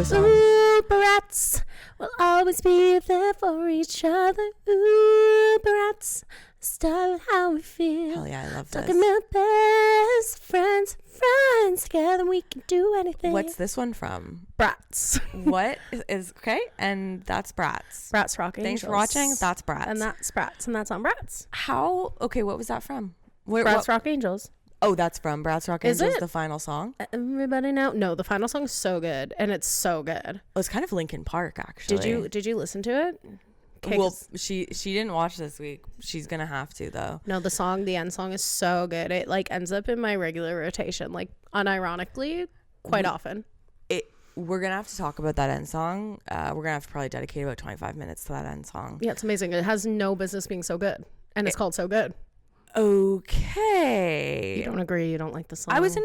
the song. Ooh, Bratz, we'll always be there for each other. Ooh, Bratz, style how we feel. Hell yeah, I love this. Talking about best friends. Together we can do anything. What's this one from? Bratz. What is okay? And that's Bratz. Bratz Rock Angelz. Thanks for watching. That's Bratz. And that's Bratz. And that's on Bratz. How? Okay, what was that from? Bratz Rock Angelz. Oh, that's from Bratz Rock Angelz. Is it? The final song? Everybody now? No, the final song is so good. And it's so good. It was kind of Linkin Park, actually. Did you listen to it? Well, she didn't watch this week. She's gonna have to though. No, the end song is so good. It like ends up in my regular rotation, like unironically, quite often. We're gonna have to talk about that end song. We're gonna have to probably dedicate about 25 minutes to that end song. Yeah, it's amazing. It has no business being so good, and it's called So Good. Okay. You don't agree? You don't like the song? I was in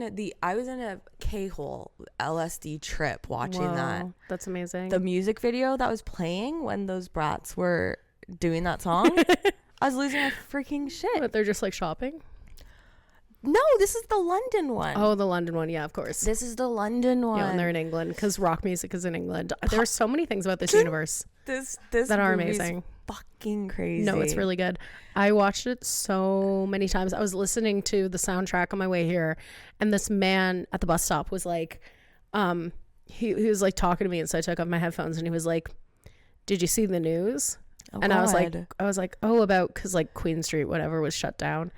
a K-hole LSD trip watching that. That's amazing. The music video that was playing when those brats were doing that song, I was losing my freaking shit. But they're just like shopping. No, this is the London one. Oh, the London one. Yeah, of course. This is the London one. Yeah, when they're in England, because rock music is in England. There are so many things about this universe that are amazing. Fucking crazy. No, it's really good. I watched it so many times. I was listening to the soundtrack on my way here, and this man at the bus stop was like, he was like talking to me, and so I took off my headphones, and he was like, "Did you see the news?" And I was like, "Oh, about," because like Queen Street, whatever, was shut down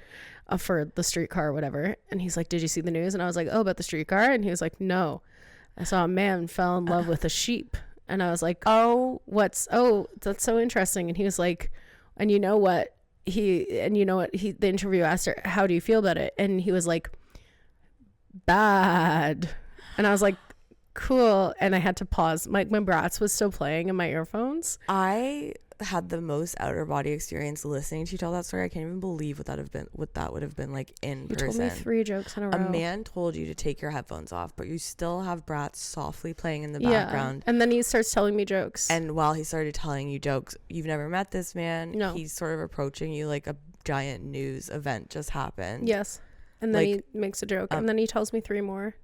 for the streetcar or whatever. And he's like, "Did you see the news?" And I was like, "Oh, about the streetcar?" And he was like, "No, I saw a man fell in love with a sheep." And I was like, that's so interesting. And he was like, the interview asked her, "How do you feel about it?" And he was like, "Bad." And I was like, "Cool." And I had to pause. My Bratz was still playing in my earphones. I had the most outer body experience listening to you tell that story. I can't even believe what that would have been like in person. You told me 3 jokes in a row. A man told you to take your headphones off, but you still have Bratz softly playing in the background. And then he starts telling me jokes. And while he started telling you jokes, you've never met this man. No. He's sort of approaching you like a giant news event just happened. Yes. And then he makes a joke. And then he tells me 3 more.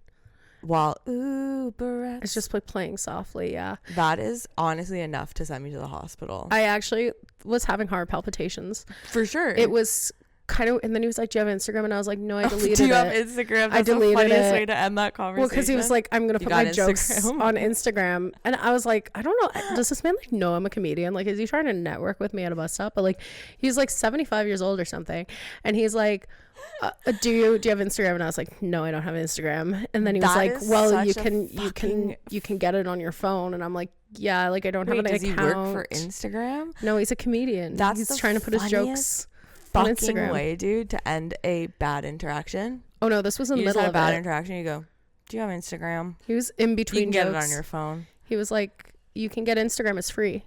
While Bratz. It's just like playing softly. Yeah, that is honestly enough to send me to the hospital. I actually was having heart palpitations for sure. It was kind of, and then he was like, "Do you have Instagram?" And I was like, "No, I deleted it." Do you have Instagram? That's the funniest way to end that conversation. Well, because he was like, "I'm gonna put my jokes on Instagram," and I was like, "I don't know. Does this man like know I'm a comedian? Like, is he trying to network with me at a bus stop?" But like, he's like 75 years old or something, and he's like, do you have Instagram? And I was like, "No, I don't have Instagram." And then he was like, "Well, you can get it on your phone." And I'm like, "Yeah, like I don't have an account." Does he work for Instagram? No, he's a comedian. He's trying to put his jokes on Instagram. Way, dude, to end a bad interaction. Oh no, this was in the middle of a bad interaction. You go, "Do you have Instagram?" He was in between. You can jokes. Get it on your phone. He was like, "You can get Instagram. It's free."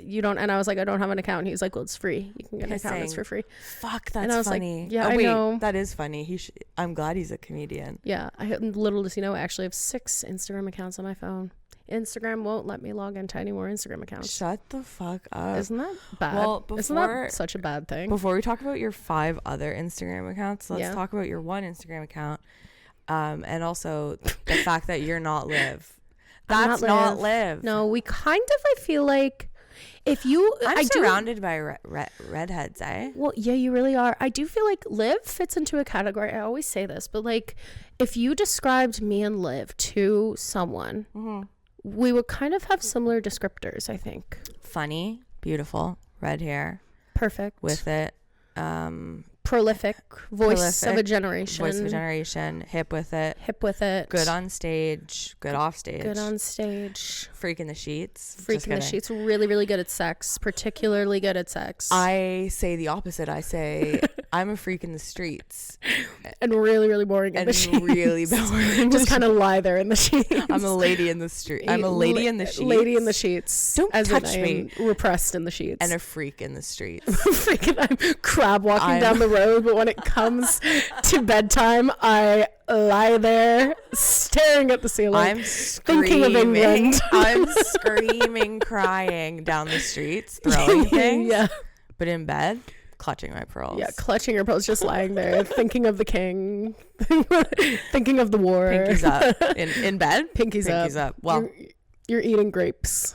You don't. And I was like, "I don't have an account." He was like, "Well, it's free. You can get an account. It's for free." Fuck, that's and I was funny. Like, yeah, I know. That is funny. I'm glad he's a comedian. Yeah, little does he know, I actually have 6 Instagram accounts on my phone. Instagram won't let me log into any more Instagram accounts. Shut the fuck up. Isn't that bad? Well, isn't that such a bad thing? Before we talk about your 5 other Instagram accounts, let's talk about your 1 Instagram account, and also the fact that you're not Liv. That's not Liv. No, we kind of. I feel like. I'm surrounded by redheads, eh? Well, yeah, you really are. I do feel like Liv fits into a category. I always say this, but like, if you described me and Liv to someone, we would kind of have similar descriptors, I think. Funny, beautiful, red hair. Perfect. With it. Prolific, voice of a generation. Hip with it. Good on stage, good off stage. Freak in the sheets. Really, really good at sex, particularly good at sex. I say the opposite. I say I'm a freak in the streets. And really, really boring in the sheets. Really boring. Just kind of lie there in the sheets. I'm a lady in the street. I'm a lady in the sheets. Lady in the sheets. Don't touch me. Repressed in the sheets. And a freak in the streets. I'm crab walking down the road, but when it comes to bedtime, I lie there staring at the ceiling. I'm thinking of England. I'm screaming, crying down the streets, throwing things. Yeah. But in bed, clutching my pearls. Yeah, clutching your pearls, just lying there, thinking of the king, thinking of the war. Pinkies up in bed. Pinkies up. Well, you're eating grapes.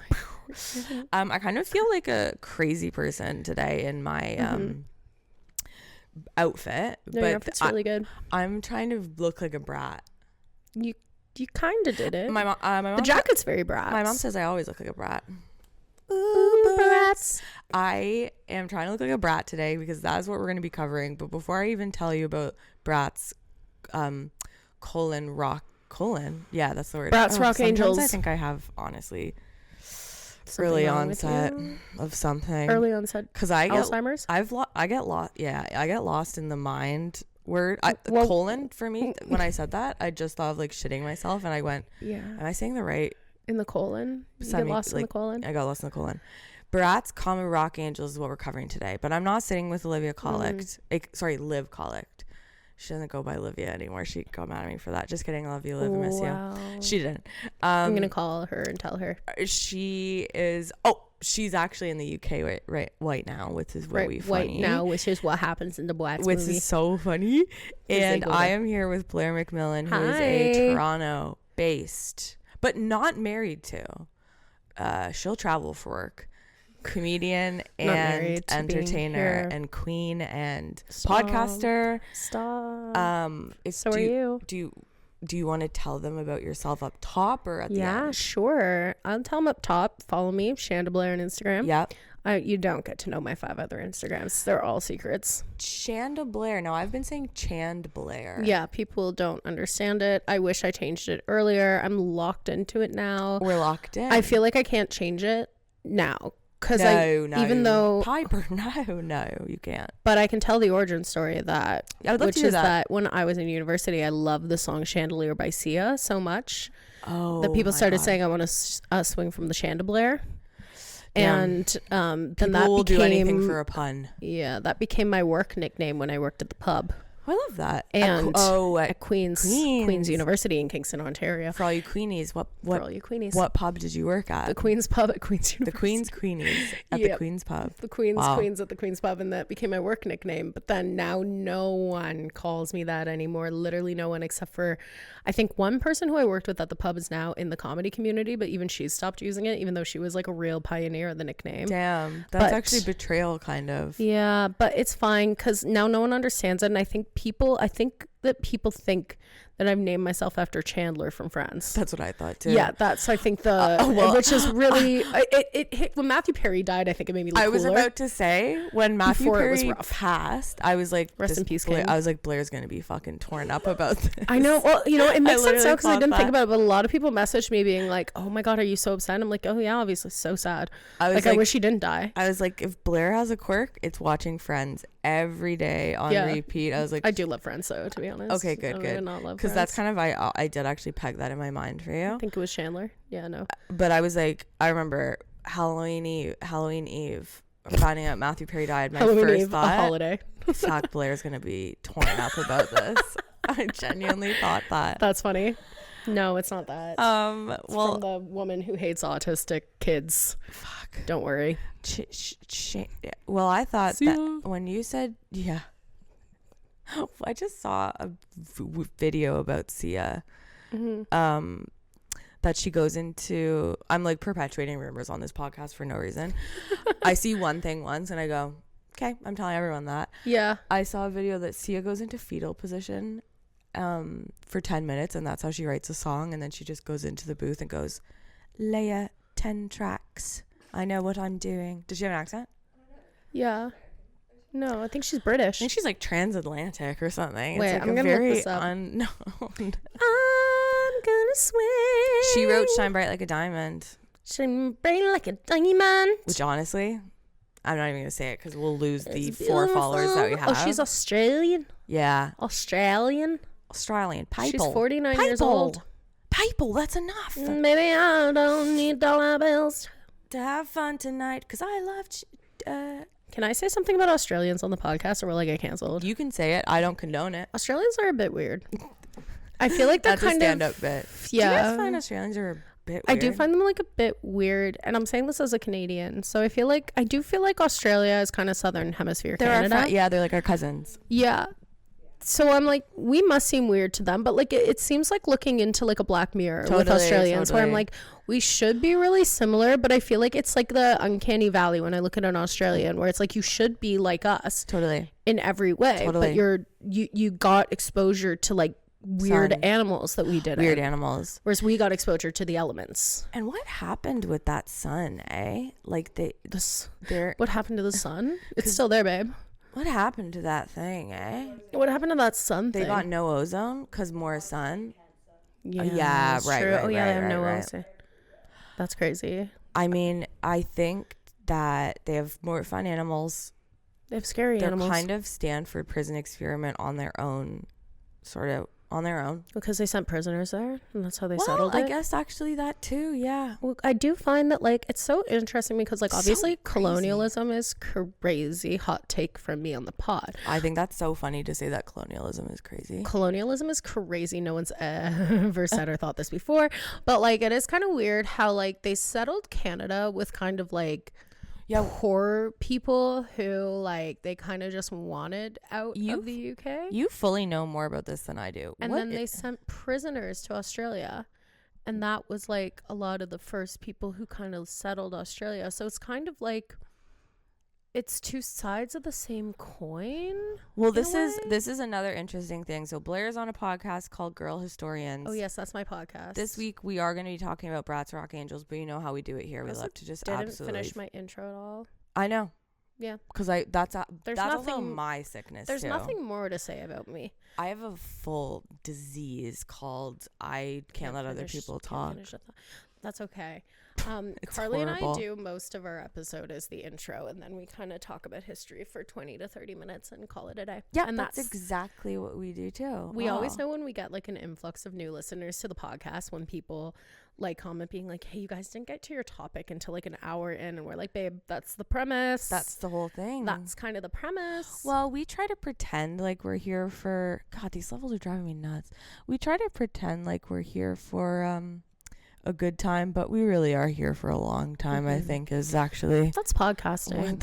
I kind of feel like a crazy person today in my outfit. No, but your outfit's really good. I'm trying to look like a brat. You kind of did it. My mom. The jacket's very brat. My mom says I always look like a brat. Ooh, brats. I am trying to look like a brat today because that's what we're going to be covering. But before I even tell you about Bratz, yeah, that's the word. Bratz Rock Angelz. I think I have, honestly, early onset of something. Early onset. Because Alzheimer's. I get lost. Yeah, I get lost in the mind word. Colon for me. When I said that, I just thought of like shitting myself, and I went, "Yeah, am I saying the right?" In the colon? You get lost in the colon? I got lost in the colon. Bratz, Rock Angelz is what we're covering today. But I'm not sitting with Olivia Collict. Liv Collict. She doesn't go by Olivia anymore. She got mad at me for that. Just kidding. I love you, Liv. I miss you. She didn't. I'm going to call her and tell her. She's actually in the UK right now, which is really funny. Right now, which is what happens in the Bratz movie. Which is so funny. And I am here with Blair Macmillan, who is a Toronto-based... but not married to. She'll travel for work. Comedian and entertainer and queen and podcaster. Stop. Are you. Do you want to tell them about yourself up top or at the end? Yeah, sure. I'll tell them up top. Follow me, Shanda Blair on Instagram. Yep. You don't get to know my 5 other Instagrams. They're all secrets. Shanda Blair. Now, I've been saying Chand Blair. Yeah, people don't understand it. I wish I changed it earlier. I'm locked into it now. We're locked in. I feel like I can't change it now. Because even though... Piper, no, you can't. But I can tell the origin story of that. I would love which to hear is that. When I was in university, I loved the song Chandelier by Sia so much. Oh, that people started saying, I want to swing from the chandelier. And then people that will became, do anything for a pun. Yeah, that became my work nickname when I worked at the pub. I love that. And at Queen's University in Kingston, Ontario. For all you Queenies, for all you Queenies, what pub did you work at? The Queen's Pub at Queen's University. The Queen's Queenies at the Queen's Pub. The Queen's at the Queen's Pub, and that became my work nickname. But then now no one calls me that anymore. Literally no one, except for I think one person who I worked with at the pub is now in the comedy community, but even she's stopped using it, even though she was like a real pioneer of the nickname. Damn, that's actually betrayal, kind of. Yeah, but it's fine because now no one understands it, and I think that people think that I've named myself after Chandler from Friends. That's what I thought too. Yeah, that's I think which is really it hit when Matthew Perry died. I think it made me look I was cooler. about to say when Matthew Perry passed, I was like, rest in peace, King. I was like, Blair's gonna be fucking torn up about this. I know. Well, it makes sense now because I didn't think about it. But a lot of people messaged me being like, "Oh my god, are you so upset?" I'm like, "Oh yeah, obviously, so sad. I wish he didn't die." I was like, if Blair has a quirk, it's watching Friends every day on repeat. I was like, I do love Friends, though, to be honest. Okay, good. Because that's kind of I did actually peg that in my mind for you. I think it was Chandler. Yeah, no. But I was like, I remember Halloween Eve, finding out Matthew Perry died. My first thought, a holiday. Zach Blair's gonna be torn up about this. I genuinely thought that. That's funny. No, it's not that. It's well, from the woman who hates autistic kids. Fuck. Don't worry. Well, I thought that when you said I just saw a video about Sia. Mm-hmm. That she goes into. I'm like perpetuating rumors on this podcast for no reason. I see one thing once and I go, okay, I'm telling everyone that. Yeah. I saw a video that Sia goes into fetal position for 10 minutes and that's how she writes a song, and then she just goes into the booth and goes, Leia, 10 tracks. I know what I'm doing. Does she have an accent? Yeah. No, I think she's British. I think she's like transatlantic or something. Wait, it's like I'm gonna look this up. No. I'm gonna swim. She wrote Shine Bright Like a Diamond. Shine bright like a diamond. Which honestly, I'm not even gonna say it because we'll lose the 4 followers that we have. Oh, she's Australian? Yeah. Australian. People. She's 49 years old. People, that's enough. Maybe I don't need dollar bills to have fun tonight because I love Can I say something about Australians on the podcast, or will I get canceled? You can say it. I don't condone it. Australians are a bit weird. I feel like they're that's kind a stand-up bit. Yeah. Do you guys find Australians are bit weird. I do find them like a bit weird, and I'm saying this as a Canadian, so I do feel like Australia is kind of southern hemisphere Canada. They're like our cousins. Yeah. So I'm like, we must seem weird to them, but like it seems like looking into like a Black Mirror with Australians, where I'm like, we should be really similar, but I feel like it's like the uncanny valley when I look at an Australian, where it's like you should be like us, in every way, but you got exposure to like weird animals that we didn't. Weird animals, whereas we got exposure to the elements. And what happened with that sun, eh? Like what happened to the sun? It's still there, babe. What happened to that thing, eh? What happened to that sun thing? They got no ozone because more sun. Yeah, right. They have no ozone. That's crazy. I mean, I think that they have more fun animals. They have scary animals. They're kind of Stanford prison experiment on their own, sort of. On their own. Because they sent prisoners there, and that's how they settled it. I guess actually that too, yeah. Well, I do find that like it's so interesting because like obviously colonialism is crazy. Hot take from me on the pod. I think that's so funny to say that colonialism is crazy. Colonialism is crazy. No one's ever said or thought this before, but like it is kind of weird how like they settled Canada with kind of like poor people who like they kind of just wanted out of the UK. You fully know more about this than I do. And then they sent prisoners to Australia, and that was like a lot of the first people who kind of settled Australia. So it's kind of like it's two sides of the same coin. Well, this is another interesting thing. So Blair's on a podcast called Girl Historians. Oh yes, that's my podcast. This week we are going to be talking about Bratz Rock Angelz, but you know how we do it here. We love to just didn't finish my intro at all. I know. Yeah. Because that's also my sickness. There's nothing more to say about me. I have a full disease called I can't let other people talk. That's okay. Carly horrible. And I do most of our episode as the intro, and then we kind of talk about history for 20 to 30 minutes and call it a day. Yeah, and that's exactly what we do too. We always know when we get like an influx of new listeners to the podcast, when people like comment being like, hey, you guys didn't get to your topic until like an hour in, and we're like, babe, that's the premise. That's the whole thing. That's kind of the premise. Well, we try to pretend like we're here for God, these levels are driving me nuts. We try to pretend like we're here for a good time, but we really are here for a long time. I think is actually that's podcasting.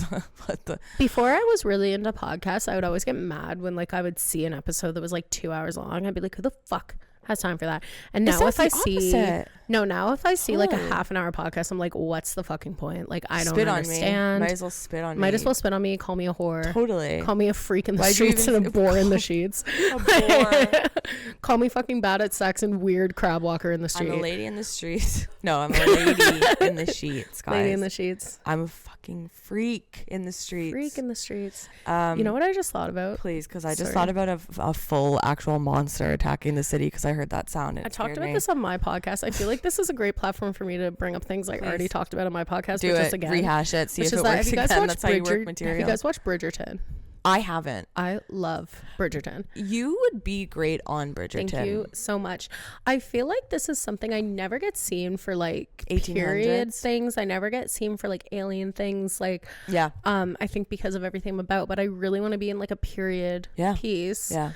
Before I was really into podcasts, I would always get mad when like I would see an episode that was like 2 hours long. I'd be like, who the fuck has time for that? And now if I see like a half an hour podcast, I'm like, what's the fucking point? Like I don't understand. Might as well spit on me. Might as well spit on me. Call me a whore. Totally. Call me a freak in the streets and a bore in the sheets. A bore. Call me fucking bad at sex and weird crab walker in the street. I'm a lady in the street. No, I'm a lady in the sheets, guys. Lady in the sheets. I'm a fucking freak in the streets. Freak in the streets. You know what I just thought about? Please, because I just thought about a full actual monster attacking the city because I heard that sound. I talked about this on my podcast. I feel like this is a great platform for me to bring up things I already talked about on my podcast. Do it. Again, rehash it. See if it works again. That's how you work material. Have you guys watched Bridgerton? I haven't. I love Bridgerton. You would be great on Bridgerton. Thank you so much. I feel like this is something I never get seen for, like 1800s period things. I never get seen for like alien things. Like, yeah. I think because of everything I'm about, but I really want to be in like a period piece. Yeah.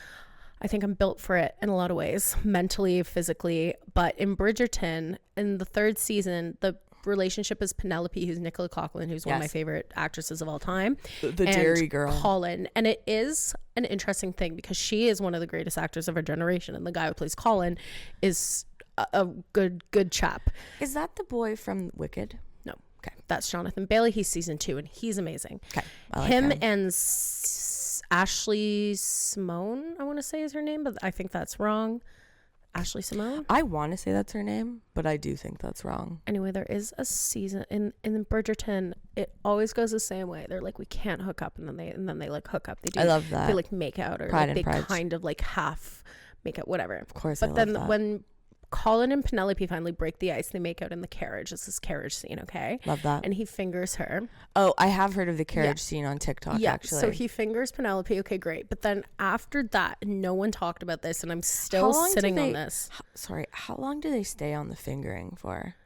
I think I'm built for it in a lot of ways, mentally, physically. But in Bridgerton, in the third season, the relationship is Penelope, who's Nicola Coughlan, who's one of my favorite actresses of all time, the Dairy Girl, Colin. And it is an interesting thing because she is one of the greatest actors of our generation, and the guy who plays Colin is a good chap. Is that the boy from Wicked? No. Okay, that's Jonathan Bailey. He's season 2 and he's amazing. Okay, him and Ashley Simone, I want to say is her name, but I think that's wrong. Ashley Simone? I want to say that's her name, but I do think that's wrong. Anyway, there is a season in Bridgerton. It always goes the same way. They're like, we can't hook up, and then they like hook up. They do. I love that. They like make out, or like, they kind of like half make out, whatever. Of course, but then when Colin and Penelope finally break the ice, they make out in the carriage. It's this carriage scene, okay? Love that. And he fingers her. Oh, I have heard of the carriage scene on TikTok, actually. So he fingers Penelope. Okay, great. But then after that, no one talked about this, and I'm still sitting on this. How long do they stay on the fingering for?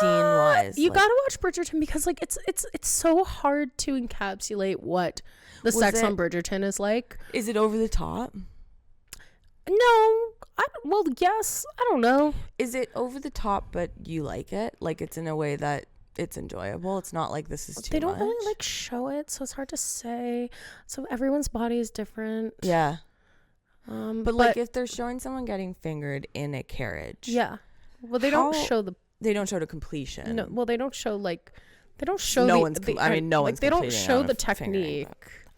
Scene-wise. You gotta watch Bridgerton because like it's so hard to encapsulate what the sex on Bridgerton is like. Is it over the top? No, Well, yes. I don't know. Is it over the top, but you like it? Like it's in a way that it's enjoyable. It's not like this is too much. They don't really like show it, so it's hard to say. So everyone's body is different. Yeah. But like if they're showing someone getting fingered in a carriage. Yeah. Well, they don't show the. They don't show the completion. No. Well, they don't show like. They don't show. No one's. No one's. They don't show the technique.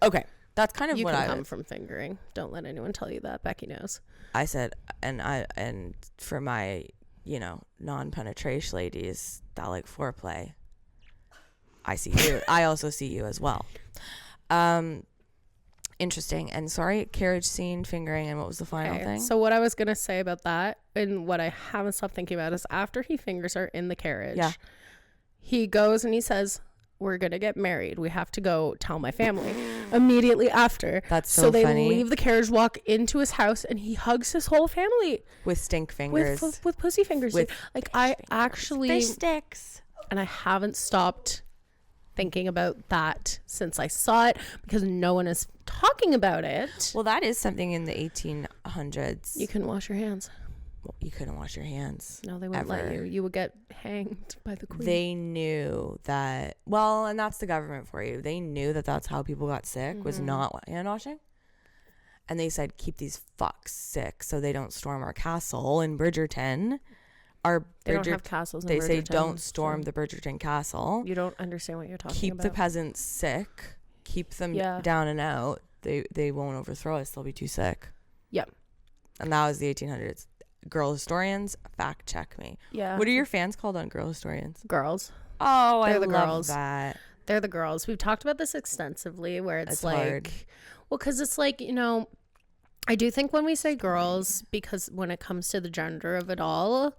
Okay, that's kind of what I. You can come from fingering. Don't let anyone tell you that. Becky knows. I said, and for my, non-penetration ladies that like foreplay, I see you. I also see you as well. Interesting. And sorry, carriage scene, fingering, and what was the final thing? So what I was gonna say about that, and what I haven't stopped thinking about, is after he fingers her in the carriage, he goes and he says, "We're gonna get married. We have to go tell my family." Immediately after, that's so funny. They leave the carriage, walk into his house, and he hugs his whole family with stink fingers, with pussy fingers. Actually fish sticks, and I haven't stopped thinking about that since I saw it, because no one is talking about it. Well, that is something in the 1800s. You couldn't wash your hands. Well, you couldn't wash your hands. No, they wouldn't let you. You would get hanged by the queen. They knew that. Well, and that's the government for you. They knew that that's how people got sick, was not hand washing. And they said, keep these fucks sick so they don't storm our castle in Bridgerton. They don't have castles in Bridgerton. They say don't storm the Bridgerton castle. You don't understand what you're talking about. Keep the peasants sick. Keep them down and out. They won't overthrow us. They'll be too sick. Yep. And that was the 1800s. Girl historians, fact check me. Yeah. What are your fans called on girl historians? Girls. Oh, I love that. They're the girls. We've talked about this extensively, where it's like, hard. Well, because it's like, I do think when we say girls, because when it comes to the gender of it all,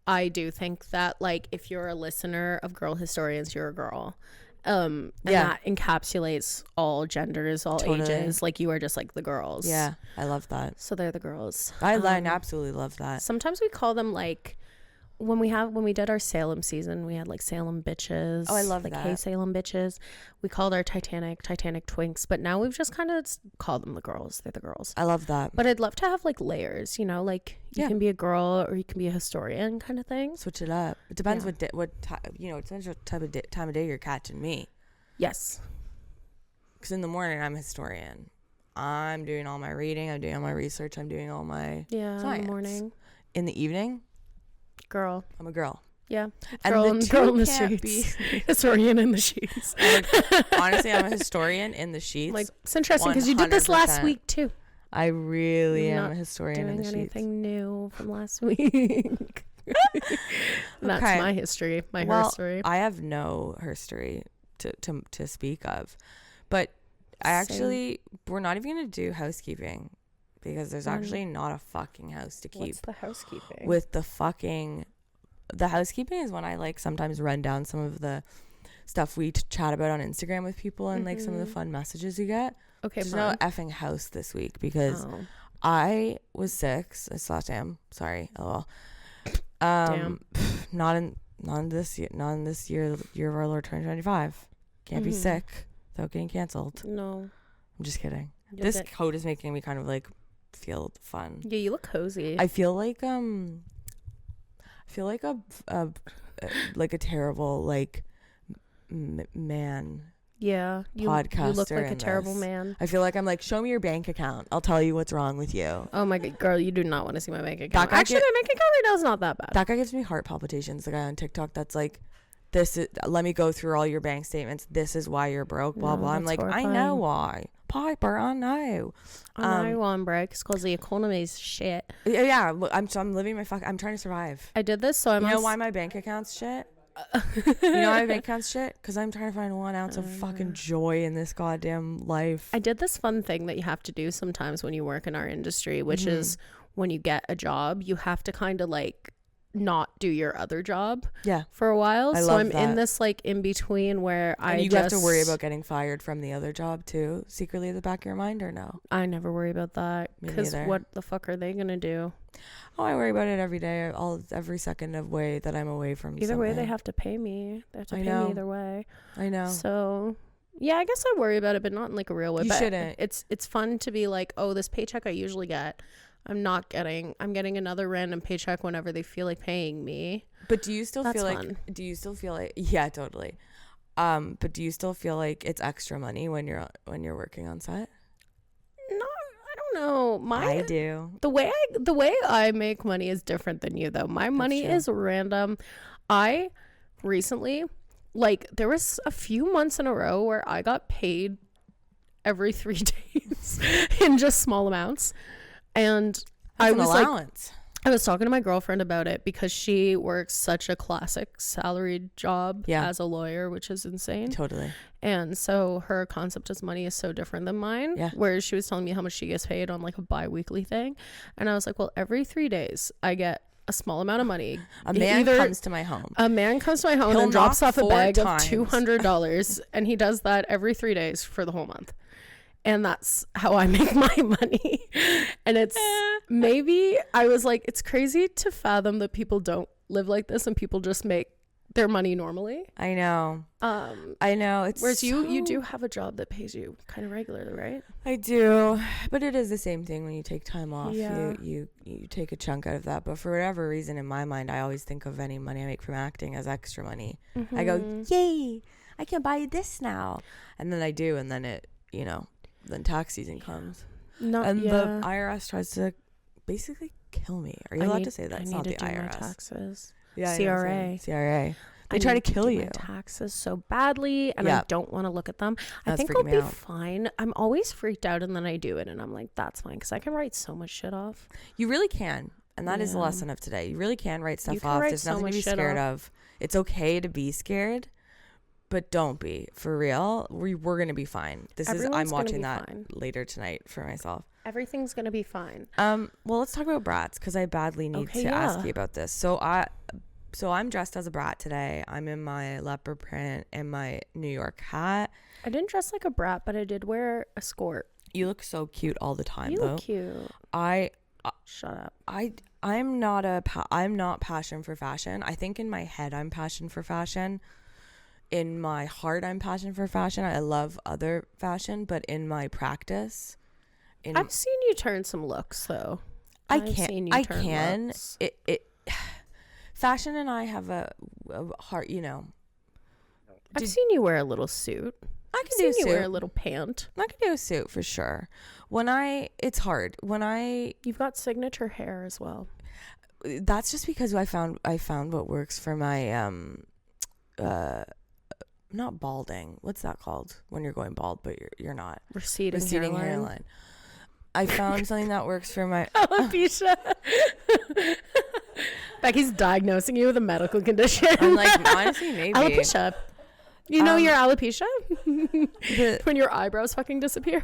I do think that, like, if you're a listener of girl historians, you're a girl. And that encapsulates all genders, all ages. Like, you are just like the girls. Yeah, I love that. So they're the girls. I absolutely love that. Sometimes we call them, like, when we did our Salem season, we had like Salem bitches. Oh, I love like, that. Hey Salem bitches. We called our Titanic twinks, but now we've just kind of called them the girls. They're the girls. I love that. But I'd love to have like layers, like you can be a girl or you can be a historian kind of thing. Switch it up. It depends it depends what type of time of day you're catching me. Yes. Because in the morning I'm a historian. I'm doing all my reading. I'm doing all my research. I'm doing all my science. In the morning. In the evening. Girl. I'm a girl. Yeah. Girl in the streets. Historian in the sheets. Honestly, I'm a historian in the sheets. Like, it's interesting because you did this last week too. I really am a historian in the sheets. Doing anything new from last week. That's my history. My history. I have no history to speak of. But we're not even going to do housekeeping. Because there's actually not a fucking house to keep. What's the housekeeping? With the housekeeping is when I like sometimes run down some of the stuff we chat about on Instagram with people and like some of the fun messages you get. Okay, there's no effing house this week because I was 6. I saw Sam. Sorry, lol. Damn. Not in this year of our Lord 2025. Can't be sick without getting canceled. No, I'm just kidding. This coat is making me kind of like feel fun. Yeah, you look cozy. I feel like a terrible like man. Yeah, podcaster. You look like a terrible man. I feel like I'm like, show me your bank account. I'll tell you what's wrong with you. Oh my god, girl, you do not want to see my bank account. Actually, my bank account right now is not that bad. That guy gives me heart palpitations. The guy on TikTok that's like, this is. Let me go through all your bank statements. This is why you're broke. Blah blah. I'm like, horrifying. I know why. Piper, I know. I know I'm broke because the economy's shit. Yeah, I'm living my I'm trying to survive. I did this, so I'm. You know why my bank account's shit? You know why my bank account's shit? Because I'm trying to find 1 ounce of fucking joy in this goddamn life. I did this fun thing that you have to do sometimes when you work in our industry, which is when you get a job, you have to kind of like not do your other job for a while. So I'm in this like in between where you have to worry about getting fired from the other job too, secretly at the back of your mind, or no? I never worry about that because what the fuck are they gonna do? Oh, I worry about it every day, every second of way that I'm away from either something. way they have to pay me. They have to pay me either way. I know. So yeah, I guess I worry about it, but not in like a real way. You shouldn't. It's fun to be like, oh, this paycheck I usually get, I'm getting another random paycheck whenever they feel like paying me. But do you still That's feel fun. like yeah, totally. But do you still feel like it's extra money when you're working on set? No, I don't know. I do. The way I make money is different than you though. My money is random. I recently, like, there was a few months in a row where I got paid every 3 days in just small amounts. And That's an allowance. I was talking to my girlfriend about it because she works such a classic salaried job as a lawyer, which is insane. Totally. And so her concept of money is so different than mine. Yeah. Whereas she was telling me how much she gets paid on like a bi-weekly thing. And I was like, well, every 3 days I get a small amount of money. A man comes to my home And drops off a bag of $200. And he does that every 3 days for the whole month. And that's how I make my money. And it's maybe I was like, it's crazy to fathom that people don't live like this and people just make their money normally. I know. It's whereas you do have a job that pays you kind of regularly, right? I do, but it is the same thing when you take time off. Yeah. You take a chunk out of that. But for whatever reason, in my mind, I always think of any money I make from acting as extra money. Mm-hmm. I go, yay! I can buy this now, and then I do, and then then tax season comes. The IRS tries to basically kill me. Are you allowed to say that? It's not the IRS. My taxes. Yeah, CRA. They try to kill you. My taxes so badly, and I don't want to look at them. I think I'll be fine. I'm always freaked out, and then I do it, and I'm like, that's fine, because I can write so much shit off. You really can, and that is the lesson of today. You really can write stuff off. There's nothing to be scared of. It's okay to be scared. But don't be, for real. We're gonna be fine. I'm watching that later tonight for myself. Everything's gonna be fine. Well, let's talk about Bratz because I badly need to ask you about this. So I'm dressed as a brat today. I'm in my leopard print and my New York hat. I didn't dress like a brat, but I did wear a skirt. You look so cute all the time. You look cute. Shut up. I'm not passion for fashion. I think in my head I'm passion for fashion. In my heart, I'm passionate for fashion. I love other fashion, but in my practice, I've seen you turn some looks though. I can. Fashion and I have a heart. I've seen you wear a little suit. I can do a suit. Wear a little pant. I can do a suit for sure. It's hard. You've got signature hair as well. That's just because I found what works for my not balding. What's that called when you're going bald but you're not? Receding hairline. I found something that works for my alopecia. Becky's diagnosing you with a medical condition. I'm like, honestly, maybe alopecia. You know your alopecia? When your eyebrows fucking disappear.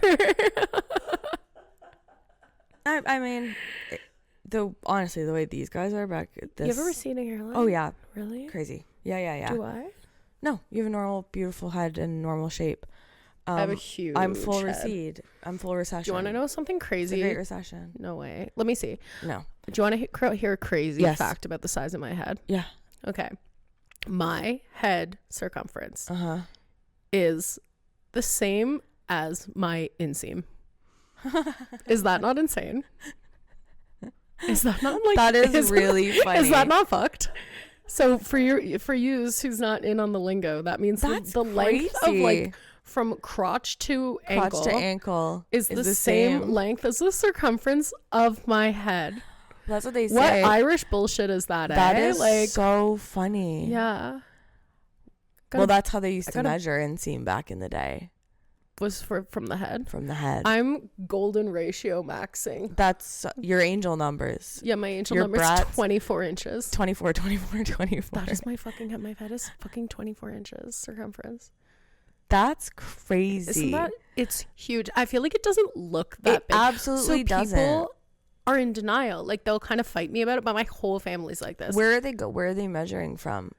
I mean, honestly, the way these guys are back. You have a receding hairline? Oh yeah, really? Crazy. Yeah. Do I? No, you have a normal, beautiful head and normal shape. I have a huge I'm full head. recede. I'm full recession. Do you want to know something crazy? It's a great recession. No way. Let me see. No. Do you want to hear a crazy fact about the size of my head? Yeah. Okay. My head circumference is the same as my inseam. Is that not insane? Is that not like that is really funny? Is that not fucked? So for yous who's not in on the lingo, that means the length of like from crotch to ankle is the same length as the circumference of my head. That's what they say. What Irish bullshit is that? That is like so funny. Yeah. Well, that's how they used to measure inseam back in the day. Was from the head? From the head. I'm golden ratio maxing. That's your angel numbers. Yeah, my angel number is 24 inches. 24. That is my fucking head. My head is fucking 24 inches circumference. That's crazy. Isn't that? It's huge. I feel like it doesn't look that big. Absolutely doesn't. People are in denial. Like, they'll kind of fight me about it, but my whole family's like this. Where are they measuring from?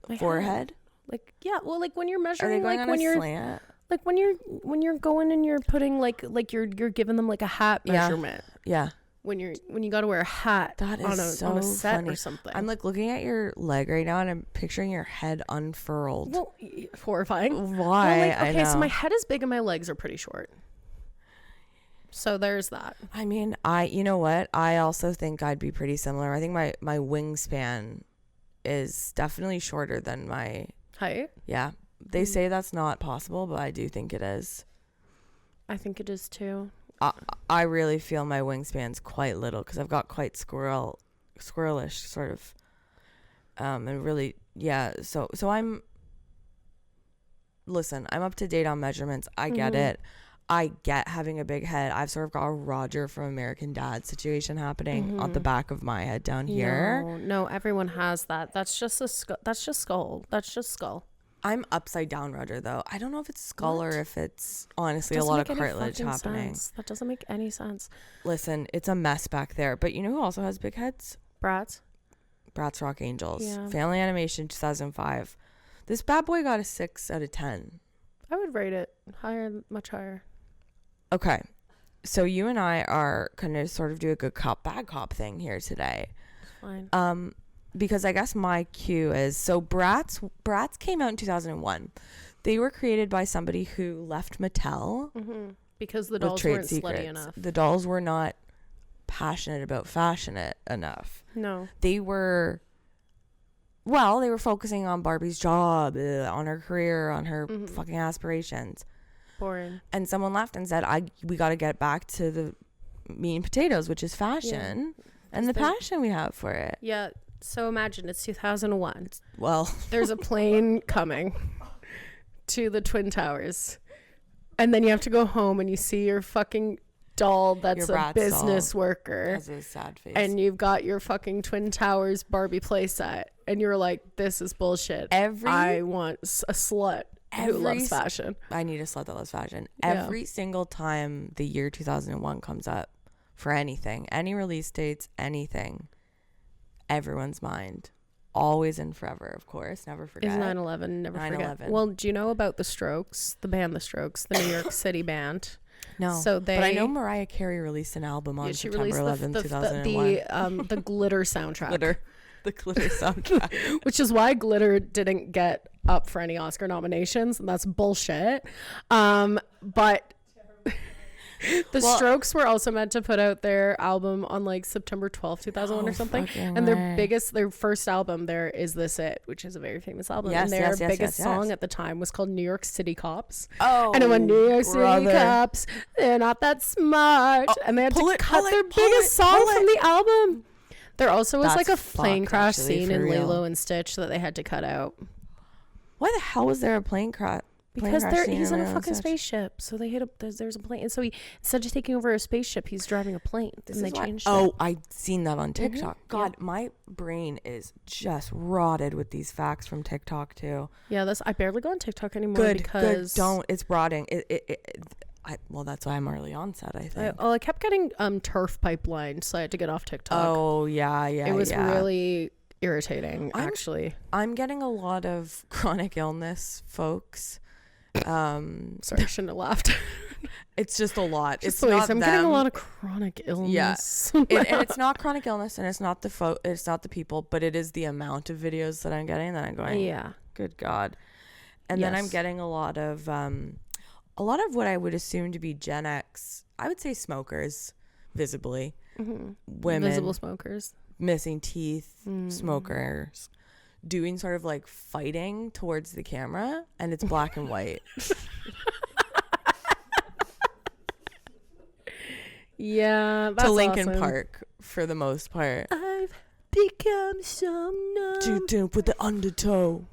My forehead? Head? Like, yeah. Well, like when you're measuring, like when you're slant? Like when you're going and you're putting like you're giving them like a hat measurement. Yeah. When you got to wear a hat on a set funny. Or something. I'm like looking at your leg right now and I'm picturing your head unfurled. Well, horrifying. Why? Well, like, okay, so my head is big and my legs are pretty short. So there's that. I mean, you know what? I also think I'd be pretty similar. I think my wingspan is definitely shorter than my height. Yeah. They say that's not possible, but I do think it is. I think it is too. I really feel my wingspan's quite little because I've got quite squirrelish sort of, and really, yeah. So I'm up to date on measurements. I get it. I get having a big head. I've sort of got a Roger from American Dad situation happening on the back of my head down here. No, everyone has that. That's just skull. I'm upside down Roger though. I don't know if it's skull or if it's honestly a lot of cartilage happening. That doesn't make any sense. Listen, it's a mess back there. But you know who also has big heads? Bratz Rock Angelz. Yeah. Family Animation 2005. This bad boy got a 6 out of 10. I would rate it higher, much higher. Okay. So you and I are going to sort of do a good cop, bad cop thing here today. Fine. Because I guess my cue is, so Bratz came out in 2001. They were created by somebody who left Mattel. Because the dolls weren't slutty enough. The dolls were not passionate about fashionate enough. No. They were focusing on Barbie's job, on her career, on her fucking aspirations. Boring. And someone left and said, we got to get back to the meat and potatoes, which is fashion, and the passion we have for it. Yeah. So imagine it's 2001. Well, there's a plane coming to the Twin Towers, and then you have to go home and you see your fucking doll that's a business worker. Has a sad face. And you've got your fucking Twin Towers Barbie playset, and you're like, this is bullshit. I want a slut who loves fashion. I need a slut that loves fashion. Every single time the year 2001 comes up for anything, any release dates, anything, everyone's mind, always and forever, of course, never forget. Is 9/11, never 9/11. forget. Well, do you know about the Strokes, the band The Strokes, the New York City band? No, but I know Mariah Carey released an album on September 11th, 2001. The Glitter soundtrack. The Glitter soundtrack. Which is why Glitter didn't get up for any Oscar nominations, and that's bullshit. But the Strokes were also meant to put out their album on like September 12th, 2001 or something. And their first album there is This It, which is a very famous album. Yes, and their biggest song at the time was called New York City Cops. Oh, and it went, New York City Cops, they're not that smart. And they had to cut their biggest song from the album. There also was like a plane crash scene in Lilo and Stitch that they had to cut out. Why the hell was there a plane crash? Because he's in a fucking spaceship, so they there's a plane, and so instead of taking over a spaceship, he's driving a plane. And they changed it. Oh, I've seen that on TikTok. God, my brain is just rotted with these facts from TikTok too. Yeah, I barely go on TikTok anymore because don't. It's rotting. Well, that's why I'm early onset, I think. I kept getting turf pipeline, so I had to get off TikTok. Oh yeah. It was really irritating, actually. I'm getting a lot of chronic illness, folks. Sorry, I shouldn't have laughed. It's just a lot. It's not I'm getting a lot of chronic illness. Yeah. And it's not chronic illness, and it's not the people, but it is the amount of videos that I'm getting that I'm going, yeah, good God. And then I'm getting a lot of what I would assume to be Gen X, I would say smokers, visibly. Women. Visible smokers. Missing teeth, smokers. Doing sort of like fighting towards the camera, and it's black and white. Yeah, that's to Linkin awesome. Park for the most part. I've become so numb. With the undertow.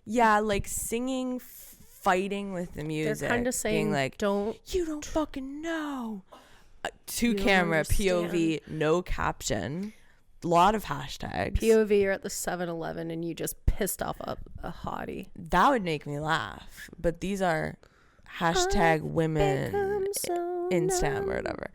Yeah, like singing, fighting with the music. They're kind of saying, like, you don't fucking know. To camera, POV, no caption. A lot of hashtags. POV, you're at the 7-Eleven and you just pissed off a hottie. That would make me laugh. But these are hashtag women in STEM or whatever.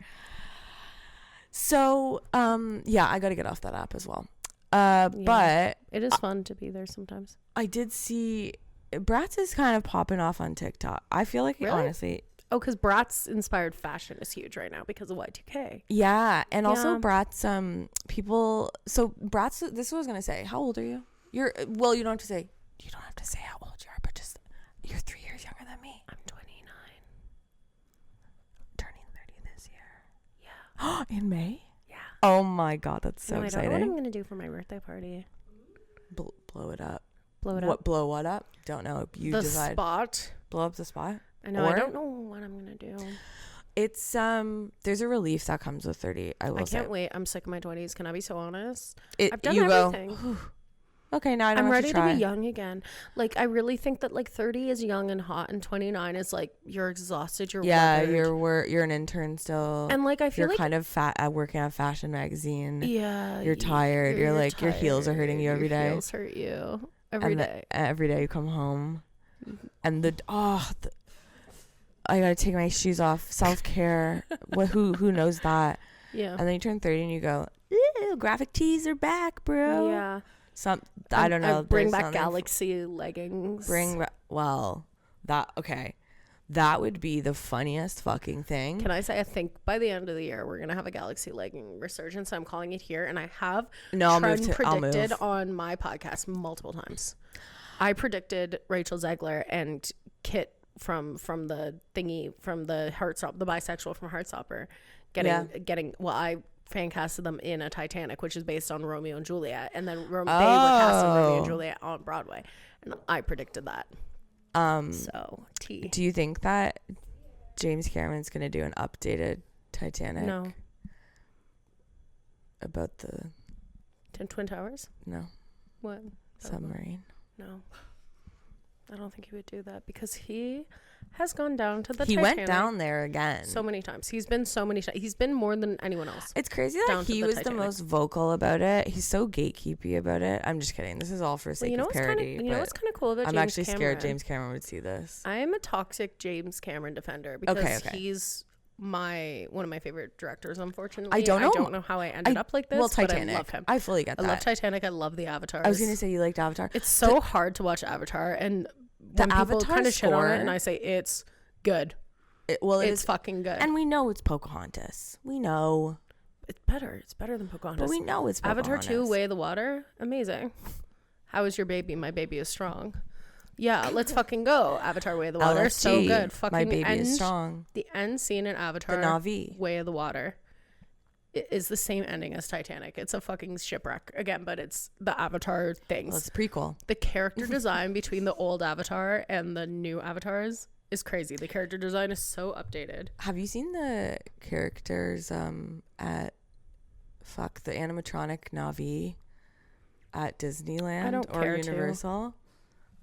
So, I got to get off that app as well. But it is fun to be there sometimes. I did see Bratz is kind of popping off on TikTok. I feel like, honestly... Oh, because Bratz inspired fashion is huge right now because of Y2K. Yeah, and also Bratz, people. So Bratz, this is what I was gonna say. How old are you? You don't have to say. You don't have to say how old you are, but just you're 3 years younger than me. I'm 29. Turning this year. Yeah. In May? Yeah. Oh my God, that's so exciting. I don't know what I'm going to do for my birthday party. Blow it up. Blow it up? Blow what up? Don't know. You decide. The spot. Blow up the spot? I know. I don't know what I'm going to do. It's, there's a relief that comes with 30. I can't wait. I'm sick of my 20s. Can I be so honest? I've done everything. Okay, now I don't I'm have ready to try. To be young again. Like, I really think that like 30 is young and hot, and 29 is like you're exhausted. You're you're an intern still, and like I feel you're kind of fat at working at a fashion magazine. Yeah, you're tired. You're like tired. Your heels are hurting you every day. Your heels hurt you every day. Every day you come home, and I gotta take my shoes off. Self-care. Who knows that? Yeah. And then you turn 30 and you go, ew, graphic tees are back, bro. Yeah. I don't know. Bring back Galaxy leggings. That would be the funniest fucking thing. Can I say, I think by the end of the year, we're going to have a Galaxy legging resurgence. I'm calling it here. And I have predicted on my podcast multiple times. I predicted Rachel Zegler and Kit from the thingy, from the Heartstopper, the bisexual from Heartstopper, I fan casted them in a Titanic, which is based on Romeo and Juliet, and then they were cast in Romeo and Juliet on Broadway, and I predicted that. Do you think that James Cameron's gonna do an updated Titanic? No. About the Twin Towers? No. What? Submarine? No. I don't think he would do that because he has gone down to the He Titanic went down there again. so many times. He's been so many times. He's been more than anyone else. It's crazy that he was the most vocal about it. He's so gatekeepy about it. I'm just kidding. This is all for sake of parody. You know what's kind of cool about James Cameron? I'm actually scared James Cameron would see this. I am a toxic James Cameron defender because he's one of my favorite directors. Unfortunately, I don't know how I ended up like this. Well, Titanic. But I love him. I fully get that. I love Titanic. I love the Avatar. I was gonna say you liked Avatar. It's so hard to watch Avatar, and when people kind of shit on it, and I say it's good. It's fucking good. And we know it's Pocahontas. We know. It's better. It's better than Pocahontas. But we know it's Pocahontas. Avatar 2, Way of the Water. Amazing. How is your baby? My baby is strong. Yeah, let's fucking go. Avatar, Way of the Water. LFG, so good. Fucking my baby is strong. The end scene in Avatar, the Na'vi, Way of the Water, is the same ending as Titanic. It's a fucking shipwreck again, but it's the Avatar things. Well, it's prequel. The character design between the old Avatar and the new Avatars is crazy. The character design is so updated. Have you seen the characters at the animatronic Na'vi at Disneyland or Universal?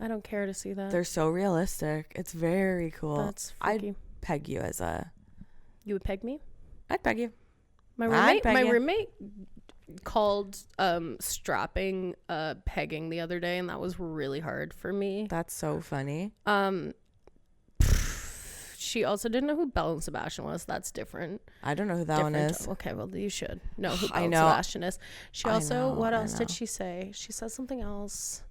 I don't care to see that. They're so realistic. It's very cool. That's freaky. I'd peg you as a... You would peg me? I'd peg you. My roommate called strapping pegging the other day, and that was really hard for me. That's so funny. She also didn't know who Belle and Sebastian was. That's different. I don't know who that one is. Okay, well, you should know who Belle and Sebastian is. She also, what else did she say? She said something else.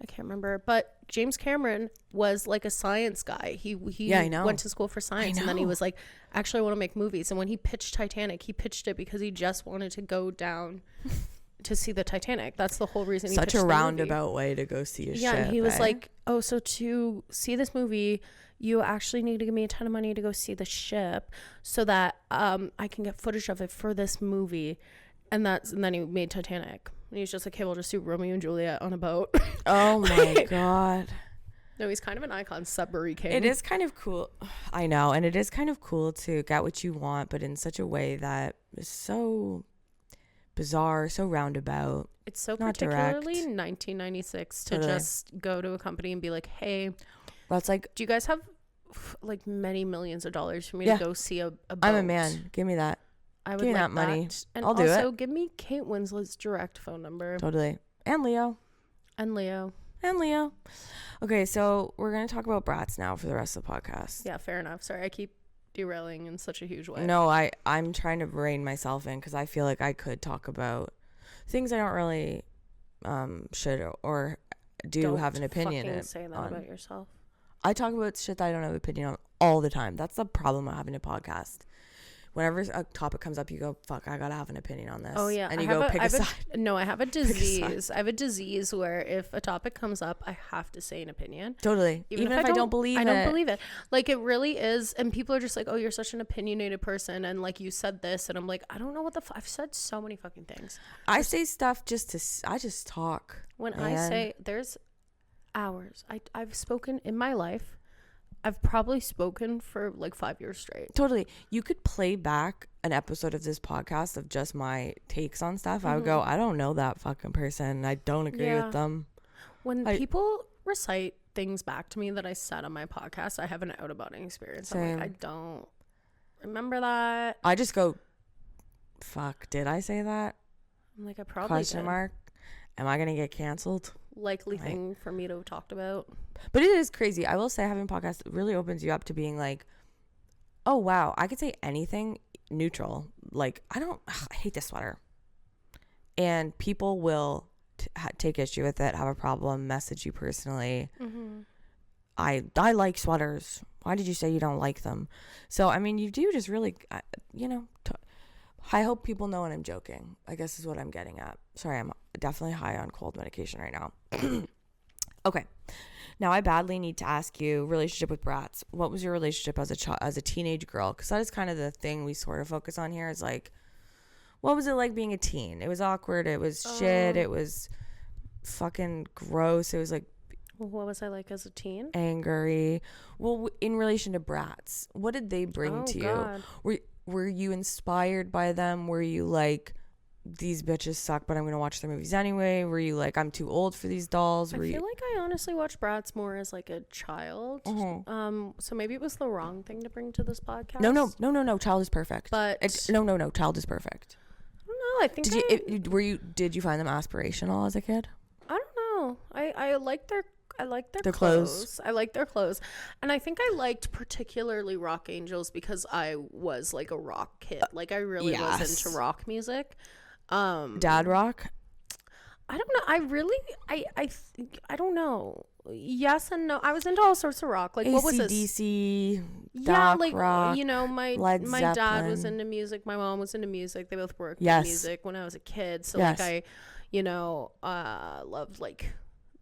I can't remember. But James Cameron was like a science guy. He went to school for science, and then he was like, actually, I want to make movies. And when he pitched Titanic, he pitched it because he just wanted to go down to see the Titanic. That's the whole reason he pitched the movie. Such a roundabout way to go see a ship. Yeah, and he was like, oh, so to see this movie, you actually need to give me a ton of money to go see the ship so that I can get footage of it for this movie. And then he made Titanic. And he was just like, okay, we'll just do Romeo and Juliet on a boat. Oh my God. No, he's kind of an icon, submarine king. It is kind of cool. I know. And it is kind of cool to get what you want, but in such a way that is so bizarre, so roundabout. It's so particularly 1996 to just go to a company and be like, hey, that's like, do you guys have like many millions of dollars for me to go see a boat? I'm a man. Give me that. I would give me like that money. And I'll do it. Also, give me Kate Winslet's direct phone number. Totally. And Leo. Okay, so we're going to talk about Bratz now for the rest of the podcast. Yeah, fair enough. Sorry, I keep derailing in such a huge way. No, I'm trying to rein myself in because I feel like I could talk about things I don't really should or do have an opinion on. Don't say that about yourself. I talk about shit that I don't have an opinion on all the time. That's the problem of having a podcast. whenever a topic comes up, you go, fuck, I gotta have an opinion on this. Oh yeah. And you go pick a side. No, I have a disease. I have a disease where if a topic comes up, I have to say an opinion. Totally. Even if I don't believe it. I don't believe it. Like, it really is. And people are just like, oh, you're such an opinionated person. And like, you said this. And I'm like, I don't know what I've said so many fucking things. I say stuff I just talk. When I say, there's hours. I've spoken in my life. I've probably spoken for like 5 years straight. Totally. You could play back an episode of this podcast of just my takes on stuff. I would go, I don't know that fucking person. I don't agree with them. When people recite things back to me that I said on my podcast, I have an out-of-body experience. Same. I'm like, I don't remember that. I just go, fuck, did I say that? I'm like, I probably did. Mark. Am I going to get canceled? Likely thing for me to have talked about. But it is crazy. I will say having podcasts really opens you up to being like, oh wow, I could say anything neutral. Like, I hate this sweater, and people will take issue with it, have a problem, message you personally. I like sweaters. Why did you say you don't like them? So I mean, you do just really, I hope people know when I'm joking, I guess is what I'm getting at. Sorry, I'm definitely high on cold medication right now. Okay. Now I badly need to ask you, relationship with Bratz. What was your relationship as a teenage girl? Because that is kind of the thing we sort of focus on here, is like, what was it like being a teen? It was awkward. It was shit. It was fucking gross. It was like, what was I like as a teen? Angry. Well, in relation to Bratz, what did they bring to God. You? Were you inspired by them? Were you like, these bitches suck, but I'm gonna watch their movies anyway? Were you like, I'm too old for these dolls? I feel like I honestly watched Bratz more as like a child. So maybe it was the wrong thing to bring to this podcast. No. Child is perfect. But no. Child is perfect. I don't know. I think did you find them aspirational as a kid? I don't know. I like their their clothes. I like their clothes. And I think I liked particularly Rock Angelz because I was like a rock kid. Like, I really was into rock music. Dad rock? I don't know. I don't know. Yes and no. I was into all sorts of rock. Like, what was this? AC/DC, yeah, like rock, my dad was into music. My mom was into music. They both worked in music when I was a kid. So like I, loved like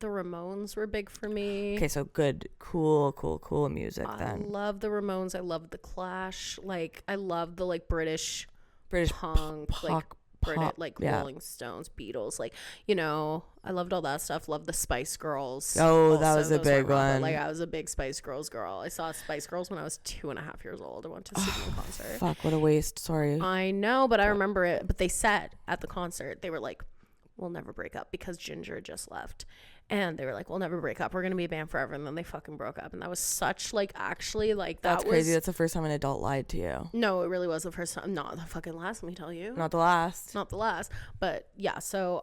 the Ramones were big for me. Okay, so good, cool music then. I love the Ramones. I love the Clash. Like, I love the like British punk, like British, like Rolling Stones, Beatles. Like, I loved all that stuff. Loved the Spice Girls. Oh, that was a big one. Like, I was a big Spice Girls girl. I saw Spice Girls when I was 2.5 years old. I went to see them in concert. Fuck, what a waste. Sorry. I know, but I remember it. But they said at the concert, they were like, we'll never break up, because Ginger just left. And they were like, we'll never break up. We're going to be a band forever. And then they fucking broke up. And that was such, like, actually, like, that's crazy. That's the first time an adult lied to you. No, it really was the first time. Not the fucking last, let me tell you. Not the last. Not the last. But, yeah, so,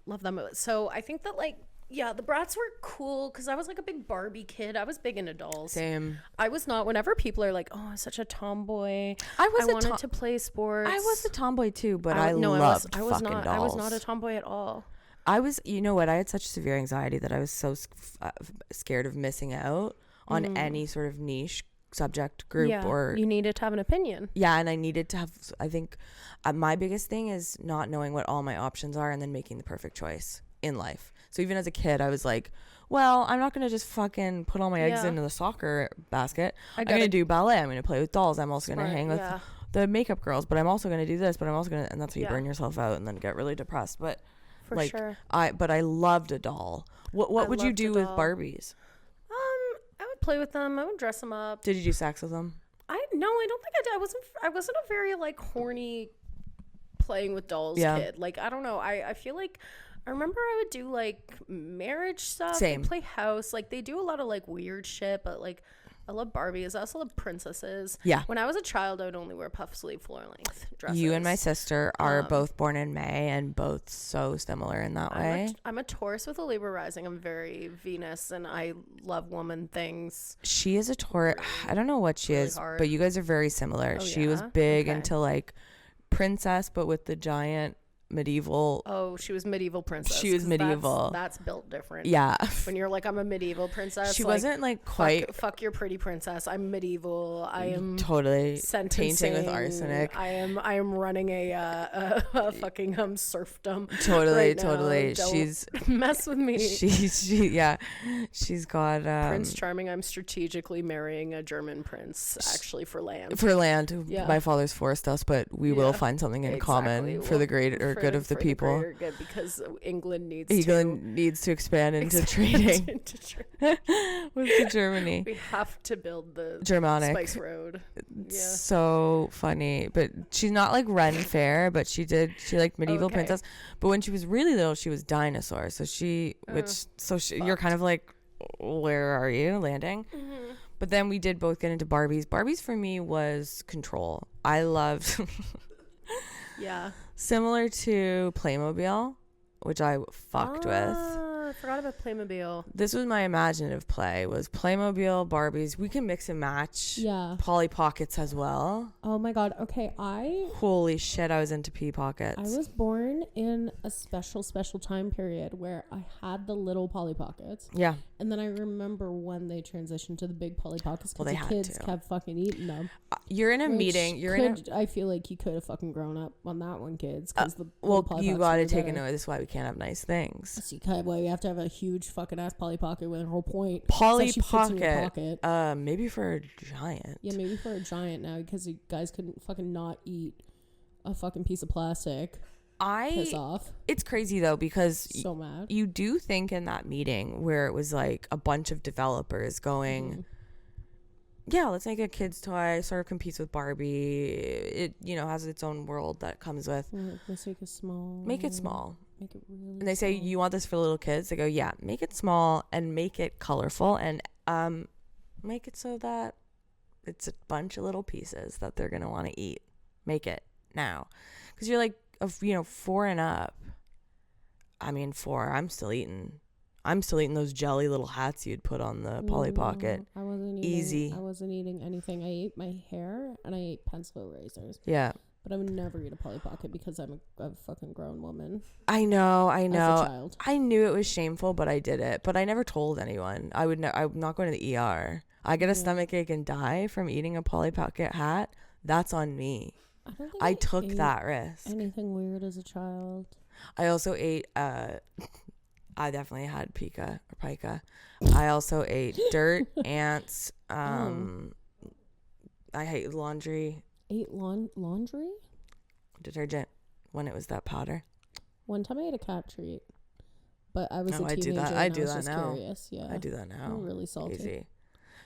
love them. So, I think that, like, yeah, the Bratz were cool because I was, like, a big Barbie kid. I was big into dolls. Same. I was not. Whenever people are like, oh, I'm such a tomboy. I wanted to play sports. I was a tomboy, too, but I loved fucking dolls. I was not a tomboy at all. I was, you know what? I had such severe anxiety that I was so scared of missing out on any sort of niche subject group. Or you needed to have an opinion. Yeah, and I needed to have, I think my biggest thing is not knowing what all my options are and then making the perfect choice in life. So even as a kid, I was like, well, I'm not going to just fucking put all my eggs into the soccer basket. I'm going to do ballet. I'm going to play with dolls. I'm also going to hang with the makeup girls, but I'm also going to do this, but I'm also going to, and that's how you burn yourself out and then get really depressed. But for sure. I loved a doll. What would you do with Barbies? I would play with them. I would dress them up. Did you do sex with them? I don't think I did. I wasn't a very like horny playing with dolls kid. Like, I don't know. I feel like I remember I would do like marriage stuff. Same. Play house. Like, they do a lot of like weird shit, but like I love Barbies. I also love princesses. Yeah. When I was a child, I would only wear puff sleeve floor length dresses. You and my sister are both born in May and both so similar in that way. I'm a Taurus with a Libra rising. I'm very Venus, and I love woman things. She is a Taurus. I don't know what she is, hard. But you guys are very similar. She was big into like princess, but with the giant medieval. Oh, she was medieval princess. She was medieval. That's built different. Yeah. When you're like, I'm a medieval princess. She wasn't like quite. Fuck your pretty princess. I'm medieval. I am totally sentencing. painting with arsenic. I am running a fucking serfdom. Totally, right totally. Don't She's mess with me. She's got Prince Charming. I'm strategically marrying a German prince, actually, for land. For land. Yeah. My father's forced us, but we will find something in common for the greater good of the people. The good, because England needs to expand into trading with Germany. We have to build the Germanic Spice Road. It's so funny. But she's not like Ren Fair, but she liked medieval princess. But when she was really little, she was dinosaur. So you're kind of like, where are you landing? Mm-hmm. But then we did both get into Barbies. Barbies for me was control. I loved similar to Playmobil, which I fucked with. I forgot about Playmobil. This was my imaginative play, was Playmobil, Barbies. We can mix and match. Yeah. Polly Pockets as well. Oh my God. Okay, holy shit, I was into Pea Pockets. I was born in a special time period where I had the little Polly Pockets. Yeah. And then I remember when they transitioned to the big Polly Pockets because the kids kept fucking eating them. You're in a meeting. I feel like you could have fucking grown up on that one, kids. Because you got to take a note. This is why we can't have nice things. So we have to have a huge fucking ass Polly Pocket with her whole point. Polly Pocket. Maybe for a giant. Yeah, maybe for a giant now, because you guys couldn't fucking not eat a fucking piece of plastic. Piss off. It's crazy though, because so mad. You do think in that meeting where it was like a bunch of developers going, yeah, let's make a kid's toy, sort of competes with Barbie. It has its own world that comes with. Let's make it small. Make it small. Make it really And they say, you want this for little kids? They go, yeah, make it small and make it colorful and make it so that it's a bunch of little pieces that they're going to want to eat. Make it now. Because you're like, 4 and up. I mean, 4, I'm still eating those jelly little hats you'd put on the Polly Pocket. I wasn't eating anything. I ate my hair and I ate pencil erasers. Yeah. But I would never eat a Polly Pocket because I'm a fucking grown woman. I know. As a child. I knew it was shameful, but I did it. But I never told anyone. I'm not going to the ER. I get a stomach ache and die from eating a Polly Pocket hat. That's on me. I took that risk. Anything weird as a child. I also ate. I definitely had pica or pica. I also ate dirt, ants. I hate laundry. Ate laundry? Detergent when it was that powder. One time I ate a cat treat, but I was a teenager. I do that now. Curious. Yeah, I do that now. I'm really salty. Easy.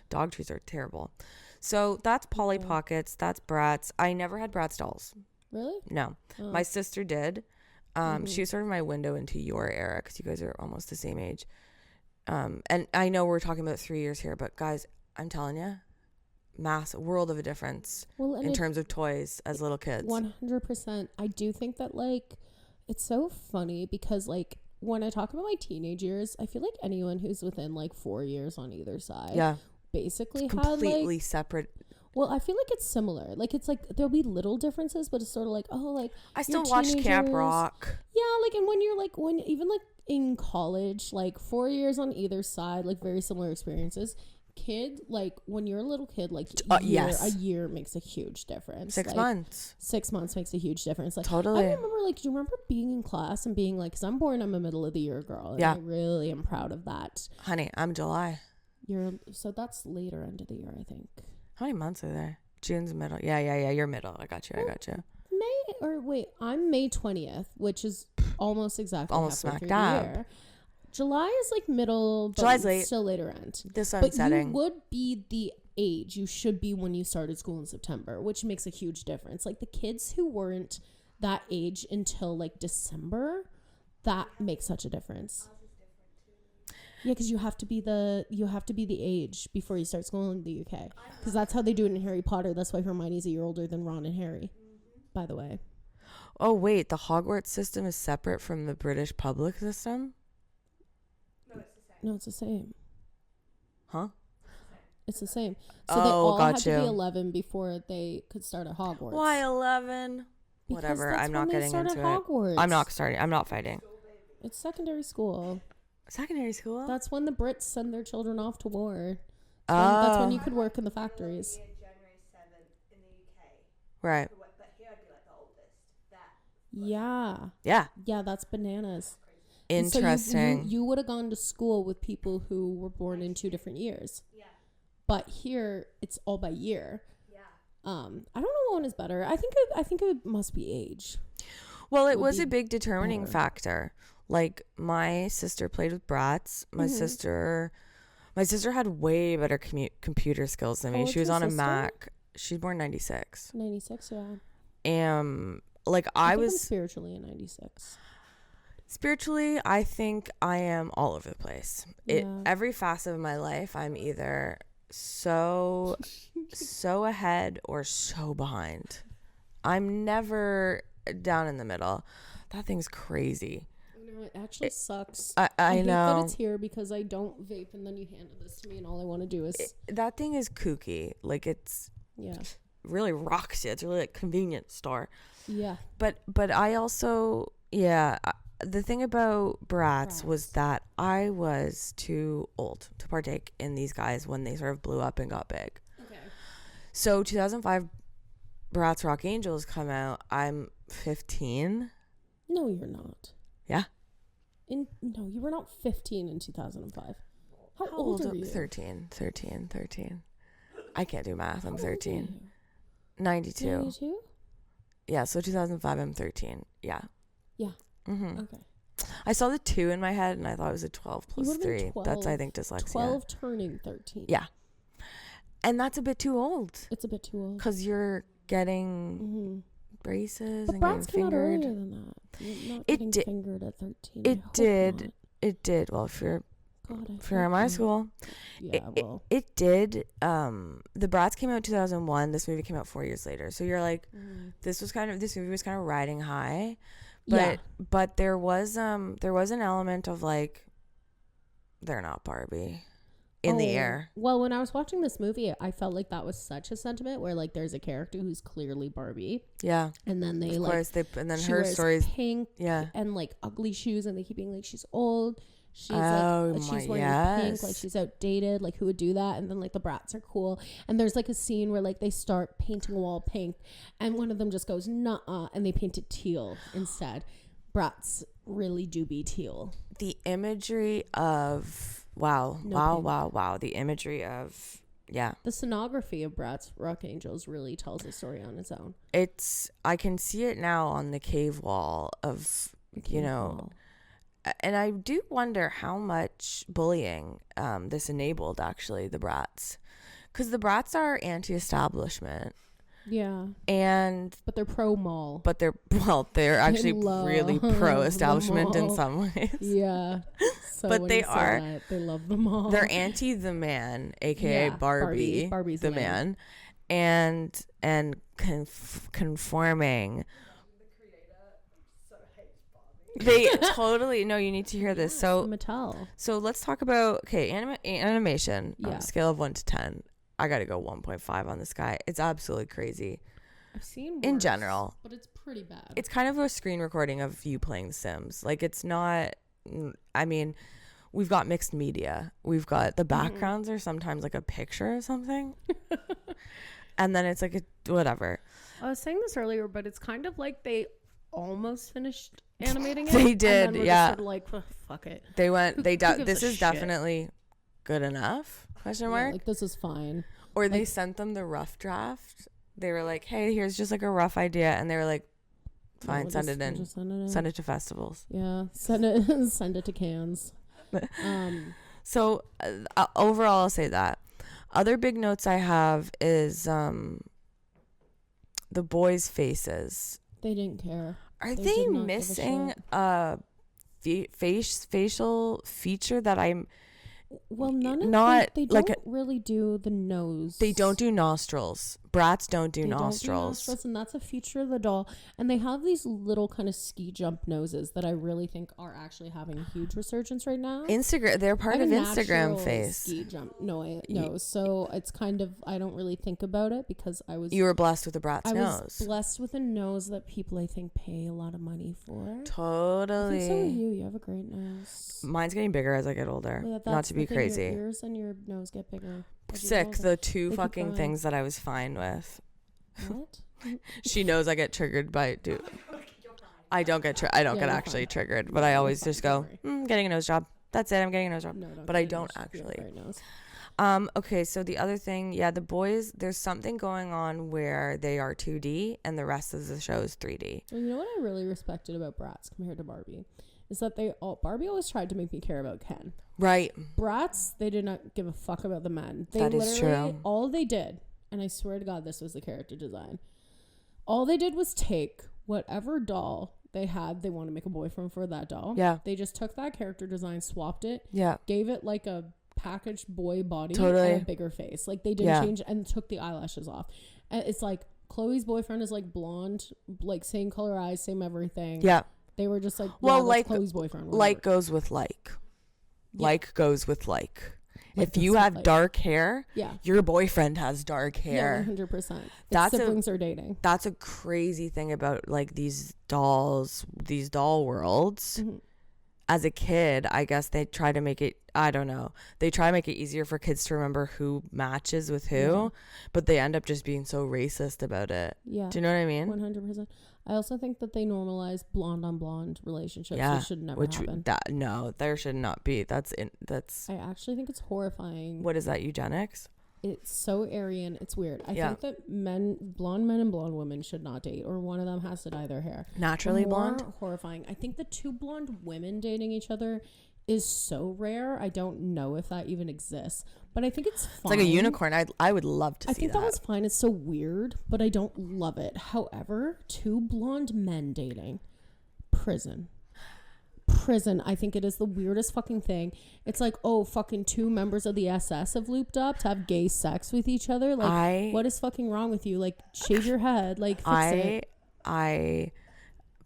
Dog treats are terrible. So that's Polly Pockets. That's Bratz. I never had Bratz dolls. Really? No. Oh. My sister did. She was sort of my window into your era because you guys are almost the same age. And I know we're talking about 3 years here, but guys, I'm telling you, world of a difference in terms of toys as little kids. 100%. I do think that it's so funny because when I talk about my teenage years, I feel like anyone who's within 4 years on either side, basically it's completely separate. Well, I feel like it's similar. It's there'll be little differences, but it's sort of I still watch Camp Rock. Yeah, and when you're even in college, 4 years on either side, very similar experiences. Kid, when you're a little kid, a year makes a huge difference. 6 months. 6 months makes a huge difference. Totally. I remember, do you remember being in class and being because I'm a middle of the year girl, and I really am proud of that. Honey, I'm July. So that's later end of the year, I think. How many months are there? June's middle. Yeah. You're middle. I got you. I'm May 20th, which is almost exactly almost smack dab. July is middle, but July's late. Still later end. The sun's setting. You would be the age you should be when you started school in September, which makes a huge difference. The kids who weren't that age until December, that makes such a difference. Yeah, because you have to be the age before you start school in the UK. Because that's how they do it in Harry Potter. That's why Hermione's a year older than Ron and Harry. By the way. Oh wait, the Hogwarts system is separate from the British public system? No, it's the same. Huh? It's the same. So they all had to be 11 before they could start at Hogwarts. Why 11? whatever. I'm not getting into Hogwarts. it. I'm not fighting. It's secondary school. Secondary school? That's when the Brits send their children off to war. That's when you could work in the factories. January 7th in the UK. Right. But here I'd be like the oldest. Yeah, that's bananas. Interesting. So you would have gone to school with people who were born in 2 different years. Yeah. But here it's all by year. Yeah. I don't know what one is better. I think it must be age. Well, it was a big determining factor. Like, my sister played with Bratz. My sister had way better computer skills than me. She was on a Mac. She's born 96. 96, yeah. Like, I was I'm spiritually a 96. Spiritually, I think I am all over the place. Every facet of my life, I'm either so ahead or so behind. I'm never down in the middle. That thing's crazy. No, it actually sucks. I hate know that it's here because I don't vape, and then you handed this to me, and all I want to do is that thing is kooky. Like, it's yeah, really rocks you. It's really like convenience store. Yeah. But I also the thing about Bratz was that I was too old to partake in these guys when they sort of blew up and got big. Okay. So 2005, Bratz Rock Angelz come out. I'm 15. No, you're not. Yeah. No, you were not 15 in 2005. How old are you? 13. I can't do math. I'm 13. 92. 92? Yeah, so 2005, I'm 13. Yeah. Yeah. Mm-hmm. Okay. I saw the 2 in my head, and I thought it was a 12 plus 3. 12, That's, I think, dyslexia. 12 turning 13. Yeah. And that's a bit too old. It's a bit too old. Because you're getting braces but and getting Bratz came out earlier fingered. than that. You're not getting fingered at 13. It did. It did. Well, if you're in my school. Yeah, well. It did. The Bratz came out in 2001. This movie came out 4 years later. So you're like, this movie was kind of riding high. But there was an element of like, they're not Barbie in the air. Well, when I was watching this movie, I felt like that was such a sentiment where like there's a character who's clearly Barbie. Yeah. And then of course, and then her story's pink and like ugly shoes, and they keep being like, she's old. She's she's wearing pink, like she's outdated, like who would do that? And then like the Bratz are cool, and there's like a scene where like they start painting a wall pink, and one of them just goes nuh-uh, and they paint it teal instead. Bratz really do be teal. The imagery of the imagery of the scenography of Bratz Rock Angelz really tells a story on its own. I can see it now on the cave wall of and I do wonder how much bullying this enabled, actually, the Bratz. Because the Bratz are anti-establishment. Yeah. But they're pro-mall. But they're actually really pro-establishment in some ways. Yeah. So but they love the mall. They're anti the man, a.k.a. Barbie. Barbie's the man. And conforming. They totally no. You need to hear this. So Mattel. So let's talk about animation. Yeah. On a scale of 1 to 10, I got to go 1.5 on this guy. It's absolutely crazy. I've seen worse, in general, but it's pretty bad. It's kind of a screen recording of you playing The Sims. Like, it's not. I mean, we've got mixed media. We've got the backgrounds are sometimes like a picture or something, and then it's like whatever. I was saying this earlier, but it's kind of like they almost finished animating it. They did, and then yeah. Just sort of like, fuck it. They went. This is shit? Definitely good enough? Question mark. Yeah, like, this is fine. Or they sent them the rough draft. They were like, "Hey, here's just like a rough idea," and they were like, "Fine, send it in. Send it to festivals." Yeah, send it to Cannes. So overall, I'll say that. Other big notes I have is the boys' faces. They didn't care. Are they missing a facial feature that I'm? Well, none of not they don't really do the nose. They don't do nostrils, Bratz don't do They nostrils. don't do nostrils, and that's a feature of the doll. And they have these little kind of ski jump noses that I really think are actually having a huge resurgence right now. Instagram, they're part of Instagram natural face. Ski jump nose, so it's kind of, I don't really think about it because you were blessed with a Bratz nose. I was blessed with a nose that people I think pay a lot of money for. Totally. I think so are you. You have a great nose. Mine's getting bigger as I get older. Yeah, Not to be crazy. Your ears and your nose get bigger. Sick. The two fucking things that I was fine with. What? She knows I get triggered by I don't get actually triggered, but I always just go, getting a nose job. That's it. I'm getting a nose job. No, but I don't actually. Okay, so the other thing, the boys, there's something going on where they are 2D and the rest of the show is 3D. Well, you know what I really respected about Bratz compared to Barbie is that Barbie always tried to make me care about Ken. Right. Bratz, they did not give a fuck about the men. That is true. All they did, and I swear to God, this was the character design. All they did was take whatever doll they had. They want to make a boyfriend for that doll. Yeah. They just took that character design, swapped it. Yeah. Gave it like a packaged boy body totally. and a bigger face. Like they didn't change and took the eyelashes off. And it's like Chloe's boyfriend is like blonde, like same color eyes, same everything. Yeah. They were just like, like Chloe's boyfriend. Whatever. Like goes with like. Yeah. Like goes with like. If you have dark hair, your boyfriend has dark hair. Yeah, 100%. That's siblings are dating. That's a crazy thing about like these dolls, these doll worlds. Mm-hmm. As a kid, I guess they try to make it, I don't know, they try to make it easier for kids to remember who matches with who, but they end up just being so racist about it. Yeah. Do you know what I mean? 100%. I also think that they normalize blonde on blonde relationships. Yeah. Which should never happen. No, there should not be. That's. I actually think it's horrifying. What is that, eugenics? It's so Aryan. It's weird. I think that blonde men and blonde women should not date, or one of them has to dye their hair. Naturally blonde? Horrifying. I think the two blonde women dating each other is so rare. I don't know if that even exists, but I think it's fine. It's like a unicorn. I would love to see that. I think that was fine. It's so weird, but I don't love it. However, two blonde men dating, prison, I think it is the weirdest fucking thing. It's like, oh, fucking two members of the SS have looped up to have gay sex with each other. Like, what is fucking wrong with you? Like, shave your head. Like, fix it. I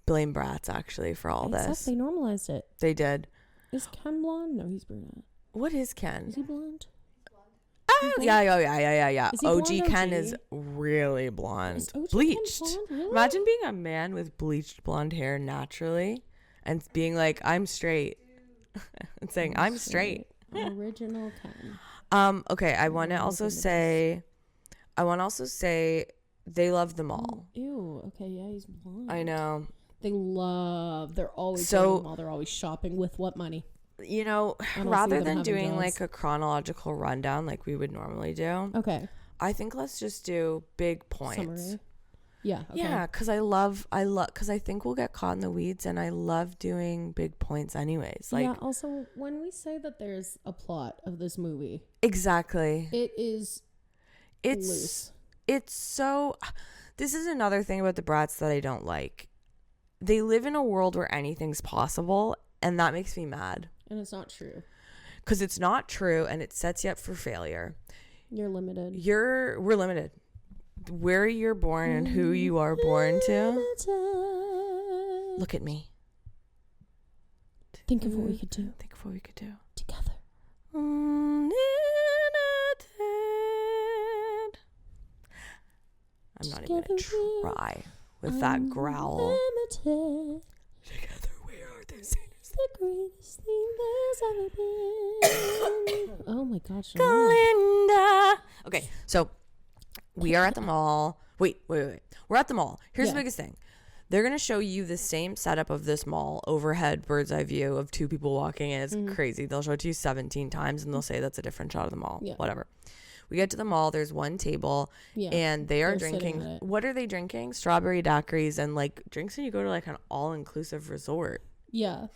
blame Bratz actually for all this. They normalized it. They did. Is Ken blonde? No, he's brunette. What is Ken? Is he blonde? Yeah. OG blonde, Ken OG? Is really blonde. Is OG bleached. Ken blonde? Really? Imagine being a man with bleached blonde hair naturally and being like, I'm straight. And saying, I'm straight. Original Ken. Okay, I want to also say they love them all. Ew. Okay, yeah, he's blonde. I know. They're always dating while they're always shopping. With what money? You know, rather than doing like a chronological rundown like we would normally do. Okay. I think let's just do big points. Summary. Yeah. Okay. Yeah, because because I think we'll get caught in the weeds, and I love doing big points anyways. Like, yeah. Also, when we say that there's a plot of this movie, exactly, it's loose. It's so. This is another thing about the Bratz that I don't like. They live in a world where anything's possible, and that makes me mad. And it's not true. Because it's not true, and it sets you up for failure. You're limited. We're limited. Where you're born and who you are born to. Look at me. Think of what we could do. Together. I'm not even going to try with that growl. Together we are the sinners. The greatest thing there's ever been. Oh my gosh. Glinda. Okay, so we are at the mall. Wait. We're at the mall. Here's the biggest thing. They're going to show you the same setup of this mall, overhead, bird's eye view of two people walking in. It's crazy. They'll show it to you 17 times, and they'll say that's a different shot of the mall. Yeah. Whatever. We get to the mall. There's one table, and they're drinking. What are they drinking? Strawberry daiquiris and, like, drinks when you go to, like, an all-inclusive resort. Yeah.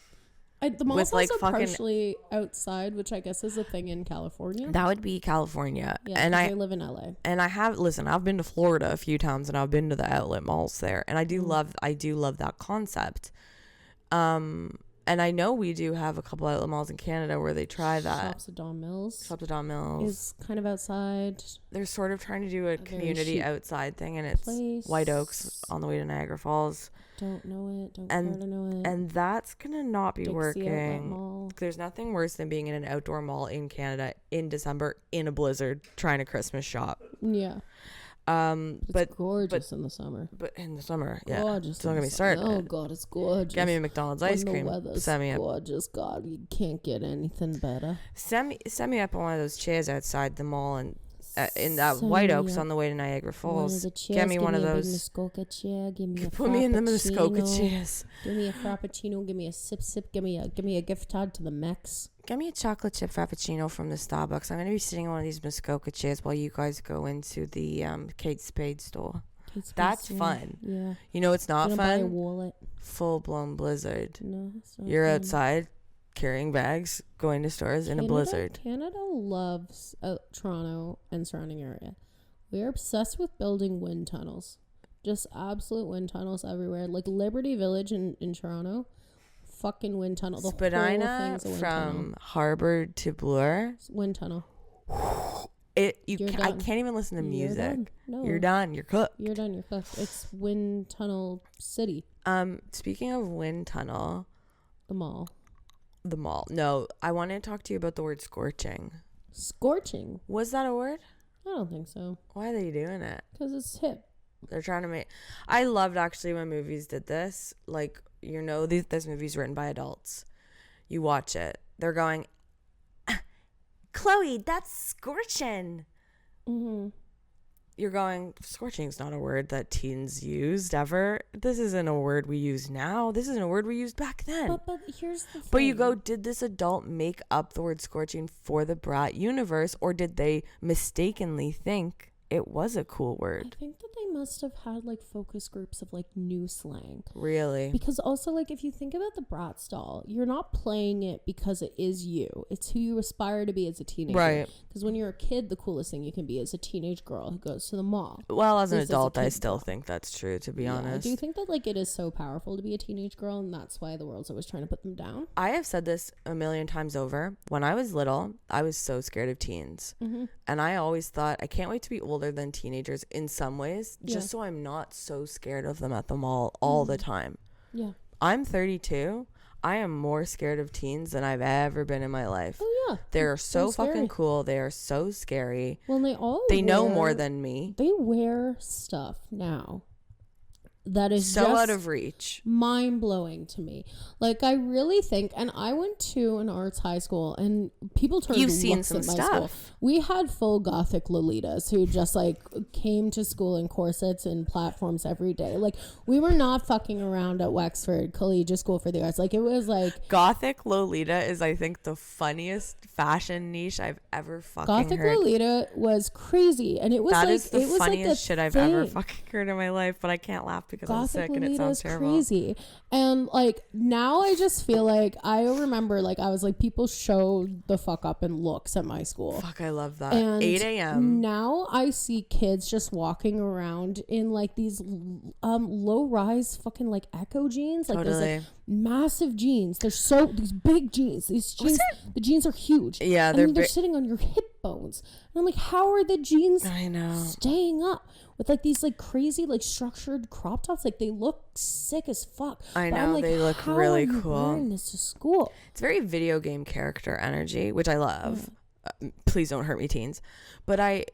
The mall's also partially outside, which I guess is a thing in California. That would be California. Yeah, and I live in LA. And I've been to Florida a few times, and I've been to the outlet malls there, and I do love that concept. And And I know we do have a couple outlet malls in Canada where they try that. Shops at Don Mills. Shops at Don Mills is kind of outside. They're sort of trying to do a community outside thing, and it's White Oaks on the way to Niagara Falls. Don't know it. Don't care to know it. And that's gonna not be Dixie working. There's nothing worse than being in an outdoor mall in Canada in December in a blizzard trying to Christmas shop. Yeah. It's gorgeous in the summer. But in the summer, yeah. Gorgeous. Don't get me started. Oh God, it's gorgeous. Get me a McDonald's ice cream. The weather's gorgeous. God, you can't get anything better. Send me up on one of those chairs outside the mall and in that White Oaks on the way to Niagara Falls. Get me one of those. Give me a Muskoka chair. Give me a Put me in the Muskoka chairs. Give me a frappuccino. Give me a sip. Give me a gift card to the Mex. Get me a chocolate chip frappuccino from the Starbucks. I'm going to be sitting on one of these Muskoka chairs while you guys go into the Kate Spade store. That's fun. Yeah. You know it's not fun? Buy a wallet. Full-blown blizzard. No, it's not You're fun. Outside carrying bags, going to stores in a blizzard. Canada loves Toronto and surrounding area. We are obsessed with building wind tunnels. Just absolute wind tunnels everywhere. Like Liberty Village in Toronto. Fucking wind tunnel. The Spadina whole thing's a wind from tunnel. Harbour to Bloor. Wind tunnel. I can't even listen to music. Done. No. You're done. You're cooked. You're done. You're cooked. It's wind tunnel city. Speaking of wind tunnel. The mall. No, I want to talk to you about the word scorching. Scorching? Was that a word? I don't think so. Why are they doing it? Because it's hip. They're trying to make... I loved actually when movies did this. Like, you know, this movie's written by adults. You watch it. They're going, Chloe, that's scorching. Mm-hmm. You're going, scorching's not a word that teens used ever. This isn't a word we use now. This isn't a word we used back then. But here's the thing. But you go, did this adult make up the word scorching for the Brat universe, or did they mistakenly think it was a cool word? I think that they must have had like focus groups of like new slang. Really? Because also like if you think about the Bratz doll, you're not playing it because it is you. It's who you aspire to be as a teenager. Right. Because when you're a kid, the coolest thing you can be is a teenage girl who goes to the mall. Well, as an adult, I still think that's true, to be honest. I do think that like it is so powerful to be a teenage girl, and that's why the world's always trying to put them down. I have said this a million times over. When I was little, I was so scared of teens. Mm-hmm. And I always thought, I can't wait to be older than teenagers in some ways, just so I'm not so scared of them at the mall all the time. Yeah. I'm 32. I am more scared of teens than I've ever been in my life. Oh, yeah. They're so fucking cool. They are so scary. Well, they know more than me. They wear stuff now that is so just out of reach, mind-blowing to me. Like I really think, and I went to an arts high school, and people turned you've looks seen at some my stuff school. We had full Gothic Lolitas who just like came to school in corsets and platforms every day. Like we were not fucking around at Wexford Collegiate School for the Arts. Like it was like Gothic Lolita is, I think, the funniest fashion niche I've ever fucking Gothic heard. Lolita was crazy, and it was that is the it was funniest like shit I've ever fucking heard in my life. But I can't laugh because I'm sick and it sounds terrible. Crazy. And like now I just feel like I remember like I was like people showed the fuck up in looks at my school. Fuck, I love that. And 8 a.m. now I see kids just walking around in like these low rise fucking like Echo jeans, like those like massive jeans. They're these big jeans. These jeans, the jeans are huge. Yeah, they're sitting on your hip bones. And I'm like, how are the jeans staying up with like these like crazy like structured crop tops? Like they look sick as fuck. I know, I'm like, they look how really are you cool. wearing this to school? It's very video game character energy, which I love. Please don't hurt me, teens. But I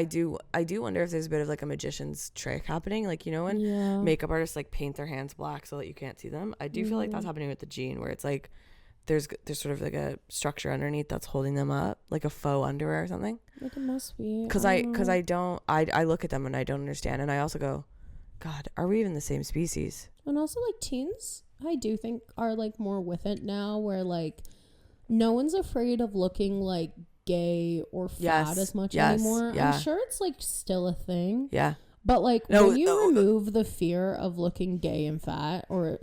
do wonder if there's a bit of like a magician's trick happening, like, you know, when makeup artists like paint their hands black so that you can't see them. I do feel like that's happening with the jean, where it's like there's sort of like a structure underneath that's holding them up, like a faux underwear or something. Like it must be. Because I look at them and I don't understand, and I also go, God, are we even the same species? And also like teens, I do think are like more with it now, where like no one's afraid of looking like gay or fat as much anymore. Yeah. I'm sure it's like still a thing. Yeah. But like when you remove the fear of looking gay and fat, or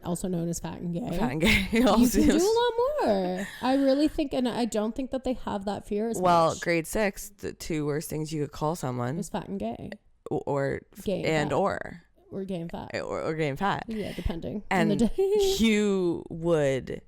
also known as fat and gay, you can do a lot more. I really think, and I don't think that they have that fear as much. Grade 6, the two worst things you could call someone is fat and gay, or gay and or. Or gain fat. Or gain fat. Yeah, depending and on the day. You would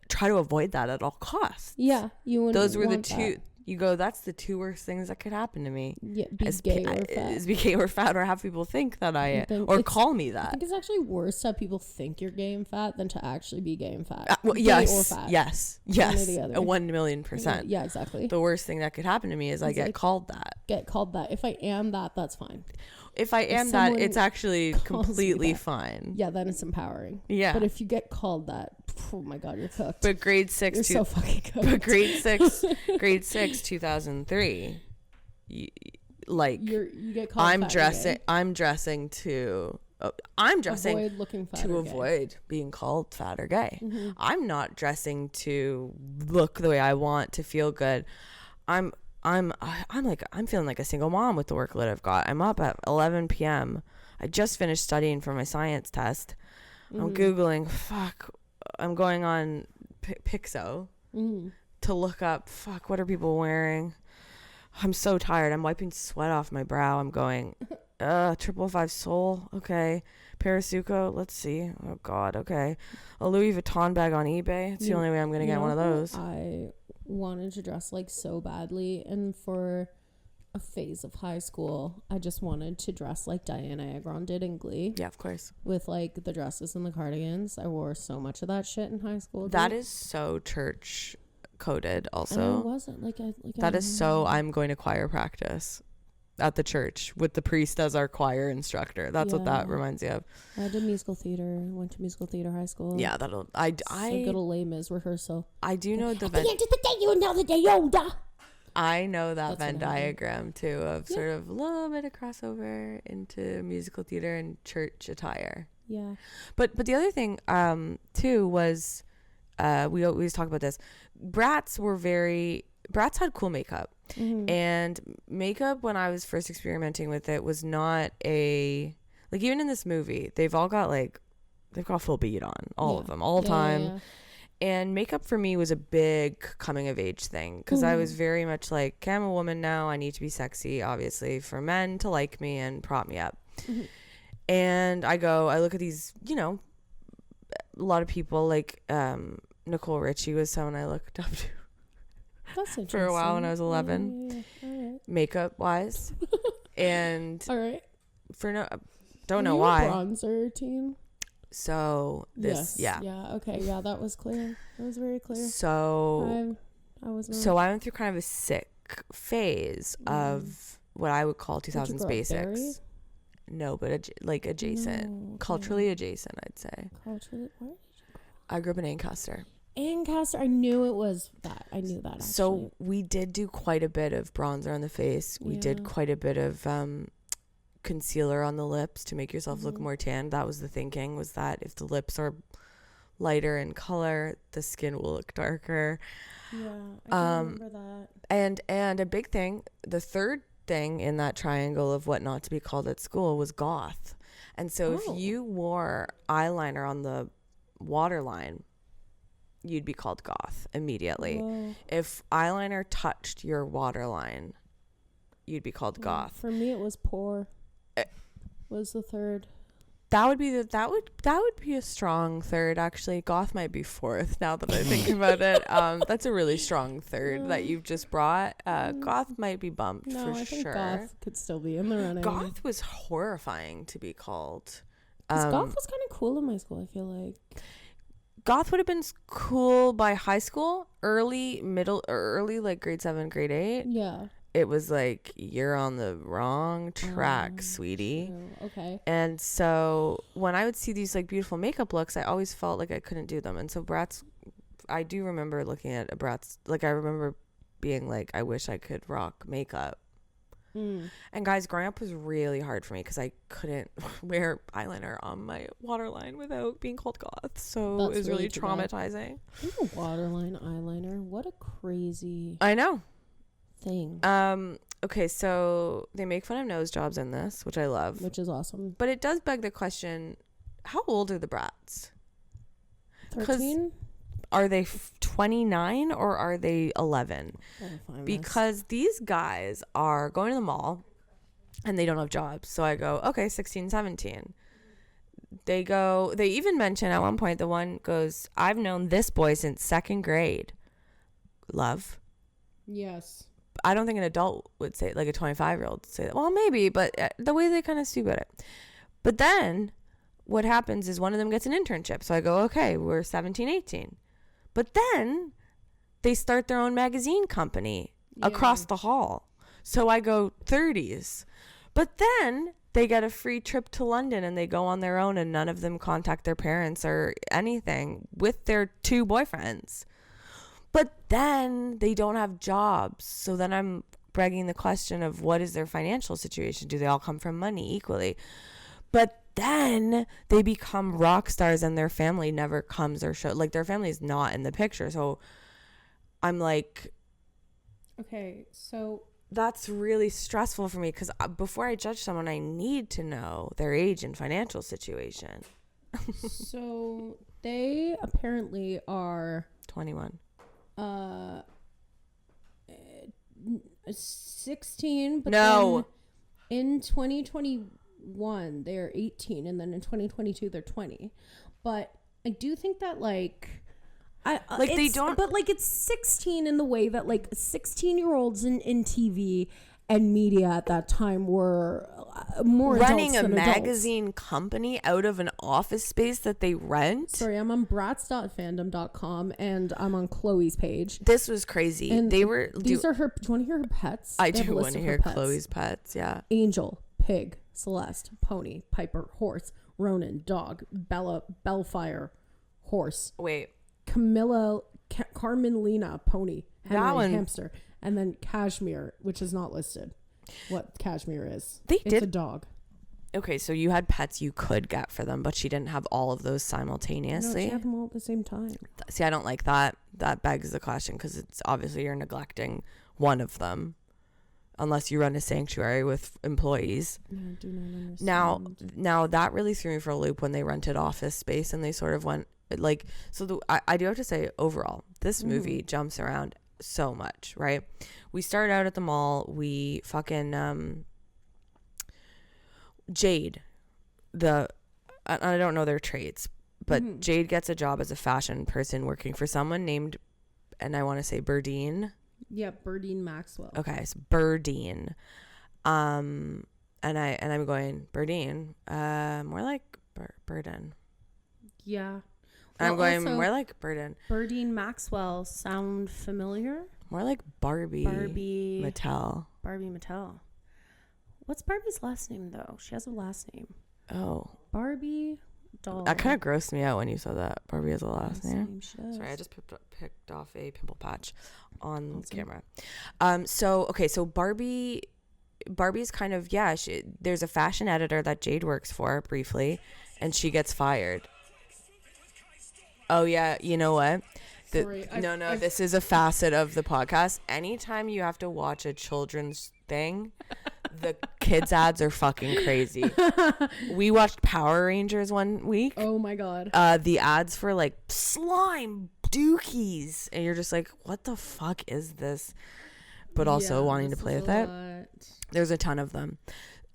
try to avoid that at all costs. Yeah, you wouldn't. Those were the want two. That. You go, that's the two worst things that could happen to me. Yeah, be gay or fat. Is be gay or fat, or have people think that I am, or call me that. I think it's actually worse to have people think you're gay and fat than to actually be gay and fat. Well, gay yes, or fat. yes, One or the other. 1,000,000%. Yeah, exactly. The worst thing that could happen to me is I get called that. Get called that. If I am that, that's fine. If I am that, it's actually completely fine. Yeah, then it's empowering. Yeah. But if you get called that, oh my God, you're cooked. But grade 6, you're so fucking cooked. But grade 6, 2003, you get called. I'm dressing to avoid looking fat to or avoid gay. being called fat or gay. Mm-hmm. I'm not dressing to look the way I want, to feel good. I'm feeling like a single mom with the workload I've got. I'm up at 11 p.m. I just finished studying for my science test. Mm-hmm. I'm Googling, I'm going on Pixo to look up, what are people wearing? I'm so tired. I'm wiping sweat off my brow. I'm going, 555 Soul. Okay. Parasuco. Let's see. Oh, God. Okay. A Louis Vuitton bag on eBay. It's the only way I'm going to get one of those. I wanted to dress like so badly, and for a phase of high school I just wanted to dress like Diana Agron did in Glee. Yeah, of course. With like the dresses and the cardigans. I wore so much of that shit in high school. Dude. That is so church coded also. And I wasn't I'm going to choir practice at the church with the priest as our choir instructor. That's what that reminds me of. I did musical theater. Went to musical theater high school. Yeah, So good a Les Mis rehearsal. I do know the Venn. Just to take you another day older. I know that Venn diagram too of sort of a little bit of crossover into musical theater and church attire. Yeah. But the other thing too was we always talk about this. Bratz had cool makeup. Mm-hmm. And makeup, when I was first experimenting with it, was not even in this movie, they've got full bead on, all of them, all the time. Yeah. And makeup for me was a big coming of age thing, because I was very much like, okay, I'm a woman now, I need to be sexy, obviously, for men to like me and prop me up. Mm-hmm. And I look at these, a lot of people, like Nicole Richie was someone I looked up to. That's interesting. For a while when I was 11, yeah. All right. Makeup wise, and all right. Don't know why. Bronzer team. So this, yeah, okay, yeah, that was clear. That was very clear. So I was. So I went through kind of a sick phase of what I would call 2000s basics. No, but adjacent, No, okay. Culturally adjacent, I'd say. Culturally, where did you go? I grew up in Ancaster. I knew it was that. I knew that, actually. So we did do quite a bit of bronzer on the face. We did quite a bit of concealer on the lips to make yourself look more tan. That was the thinking, was that if the lips are lighter in color, the skin will look darker. Yeah, I remember that. And a big thing, the third thing in that triangle of what not to be called at school was goth. And so if you wore eyeliner on the waterline, you'd be called goth immediately. Whoa. If eyeliner touched your waterline, you'd be called goth. For me, it was poor. Was the third. That would be a strong third, actually. Goth might be fourth now that I think about it. That's a really strong third that you've just brought. Goth might be bumped for I think sure. goth could still be in the running. Goth was horrifying to be called. Goth was kind of cool in my school, I feel like. Goth would have been cool by high school, early like grade 7, grade 8. Yeah. It was like, you're on the wrong track, sweetie. True. Okay. And so when I would see these like beautiful makeup looks, I always felt like I couldn't do them. And so Bratz, I do remember looking at a Bratz, like I remember being like, I wish I could rock makeup. And guys, growing up was really hard for me because I couldn't wear eyeliner on my waterline without being called goth. So it was really traumatizing. Waterline eyeliner. What a crazy I know thing. Okay, so they make fun of nose jobs in this, which I love. Which is awesome. But it does beg the question, how old are the Bratz? 13? Are they 29 or are they 11? Because these guys are going to the mall and they don't have jobs. So I go, okay, 16, 17. They even mention at one point, the one goes, I've known this boy since second grade. Love. Yes. I don't think an adult would say, like a 25-year-old would say that. Well, maybe, but the way they kind of speak about it. But then what happens is one of them gets an internship. So I go, okay, we're 17, 18. But then they start their own magazine company across the hall. So I go 30s. But then they get a free trip to London and they go on their own, and none of them contact their parents or anything with their 2 boyfriends. But then they don't have jobs. So then I'm begging the question of what is their financial situation? Do they all come from money equally? But then they become rock stars and their family never comes or show, like their family is not in the picture. So I'm like, okay, so that's really stressful for me, because before I judge someone, I need to know their age and financial situation. So they apparently are 21. 16, but no, in 2021 they're 18, and then in 2022 they're 20. But I do think that like they don't, but like it's 16 in the way that like 16-year-olds in TV and media at that time were more running a adults than magazine adults. company out of an office space that they rent. Sorry, I'm on bratz.fandom.com and I'm on Chloe's page. This was crazy. And they were. These are her. Do you want to hear her pets? I They have do a list want to of hear her pets. Chloe's pets. Yeah. Angel, pig, Celeste, pony, Piper, horse, Ronan, dog, Bella, Bellfire, horse, Wait. Camilla, Carmelina, pony, Henry, That one- hamster, and then Cashmere, which is not listed. What Cashmere is? They It's did- a dog. Okay, so you had pets you could get for them, but she didn't have all of those No, simultaneously. she had them all at the same time. See, I don't like that. That begs the question, because it's obviously you're neglecting one of them, unless you run a sanctuary with employees. Yeah, I do not understand. Now that really threw me for a loop when they rented office space and they sort of went like, so I do have to say, overall, this movie jumps around so much, right? We start out at the mall. We fucking Jade, I don't know their trades, but Jade gets a job as a fashion person working for someone named, and I want to say Burdine. Yeah, Burdine Maxwell. Okay, so Burdine. And I'm going, Burdine, more like Burden. Yeah. I'm Well, going also, more like Burden. Burdine Maxwell sound familiar? More like Barbie Mattel. Barbie Mattel. What's Barbie's last name, though? She has a last name. Oh. Barbie doll. That kind of grossed me out when you said that. Barbie has a last name. She does. Sorry, I just picked off a pimple patch on camera. So Barbie's kind of, there's a fashion editor that Jade works for briefly, and she gets fired. Oh, yeah, you know what? This is a facet of the podcast. Anytime you have to watch a children's thing, the kids ads are fucking crazy. We watched Power Rangers one week. Oh my god. The ads for like slime dookies, and you're just like, what the fuck is this? But also wanting to play with it. There's a ton of them.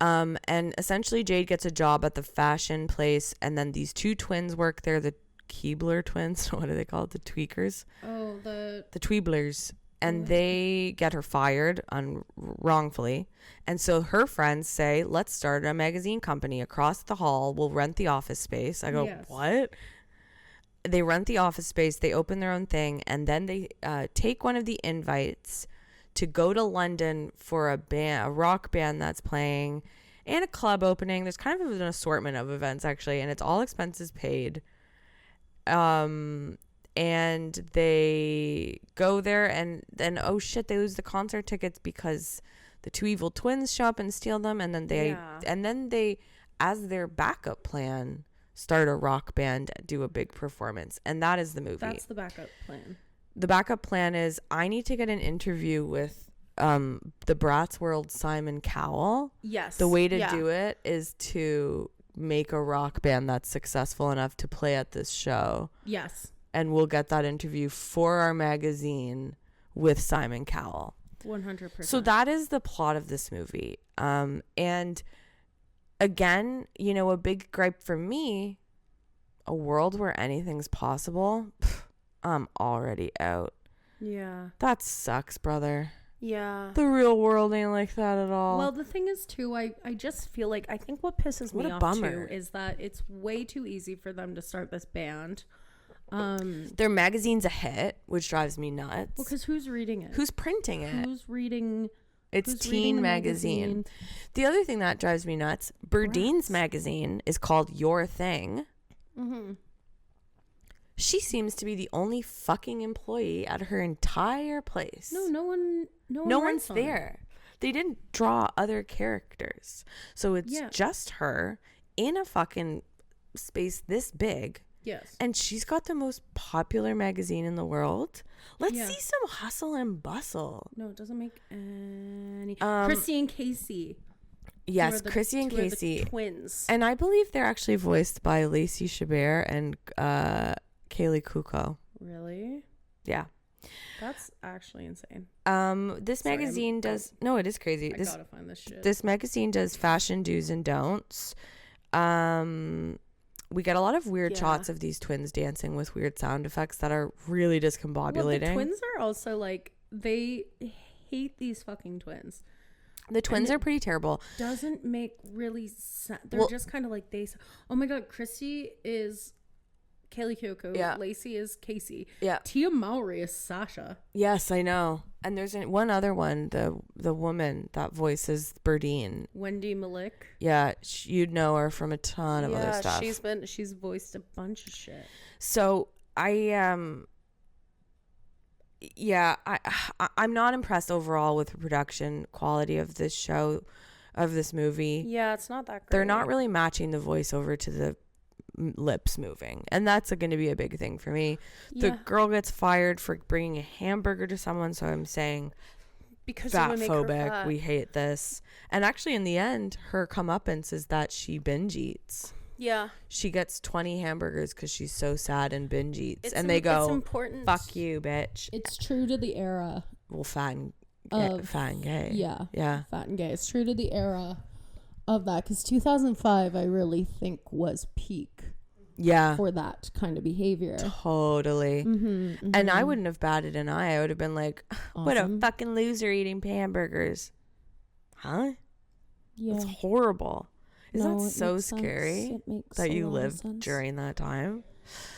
And essentially Jade gets a job at the fashion place, and then these 2 twins work there, the Keebler twins. What are they called? The Tweakers? Oh, the Tweeblers. And they get her fired wrongfully. And so her friends say, let's start a magazine company across the hall. We'll rent the office space. I go, Yes. What? They rent the office space. They open their own thing. And then they take one of the invites to go to London for a rock band that's playing and a club opening. There's kind of an assortment of events, actually. And it's all expenses paid. And they go there, and then oh shit, they lose the concert tickets because the 2 evil twins show up and steal them, and then they as their backup plan start a rock band, do a big performance, and that is the movie. That's the backup plan. The backup plan is I need to get an interview with the Bratz World Simon Cowell. Yes. The way to do it is to make a rock band that's successful enough to play at this show. Yes. And we'll get that interview for our magazine with Simon Cowell. 100%. So that is the plot of this movie. And again, you know, a big gripe for me, a world where anything's possible, I'm already out. Yeah. That sucks, brother. Yeah. The real world ain't like that at all. Well, the thing is, too, I just feel like, I think what pisses me off, too, is that it's way too easy for them to start this band. Their magazine's a hit, which drives me nuts. Well, because who's reading it? Who's printing it? Who's reading? It's Teen magazine. The other thing that drives me nuts, Berdine's magazine is called Your Thing. Mm-hmm. She seems to be the only fucking employee at her entire place. No one's there. They didn't draw other characters. So it's just her in a fucking space this big. Yes. And she's got the most popular magazine in the world. Let's see some hustle and bustle. No, it doesn't make any. Chrissy and Casey. Yes, Chrissy and Casey. Twins. And I believe they're actually voiced by Lacey Chabert and Kaylee Kuko. Really? Yeah. That's actually insane. This magazine does... No, it is crazy. I gotta find this shit. This magazine does fashion do's and don'ts. We get a lot of weird shots of these twins dancing with weird sound effects that are really discombobulating. Well, the twins are also like, they hate these fucking twins. The twins are pretty terrible. Doesn't make really sense. They're just kind of like oh my god, Chrissy is Kaylee Kyoko. Yeah. Lacey is Casey. Yeah. Tia Mowry is Sasha. Yes, I know. And there's one other one, the woman that voices Berdine. Wendy Malik. Yeah, you'd know her from a ton of other stuff. She's voiced a bunch of shit. So I'm not impressed overall with the production quality of this show, of this movie. Yeah, it's not that great. They're not really matching the voiceover to the lips moving, and that's going to be a big thing for me. The girl gets fired for bringing a hamburger to someone, so I'm saying because fat phobic. We hate this. And actually, in the end, her comeuppance is that she binge eats. Yeah, she gets 20 hamburgers because she's so sad and binge eats, and they go, it's important. "Fuck you, bitch." It's true to the era. Well, fat and gay. Yeah. Fat and gay. It's true to the era of that, because 2005 I really think was peak for that kind of behavior. Totally. And I wouldn't have batted an eye. I would have been like, what a fucking loser eating hamburgers. Huh? Yeah, it's horrible. Isn't that so scary that you lived during that time?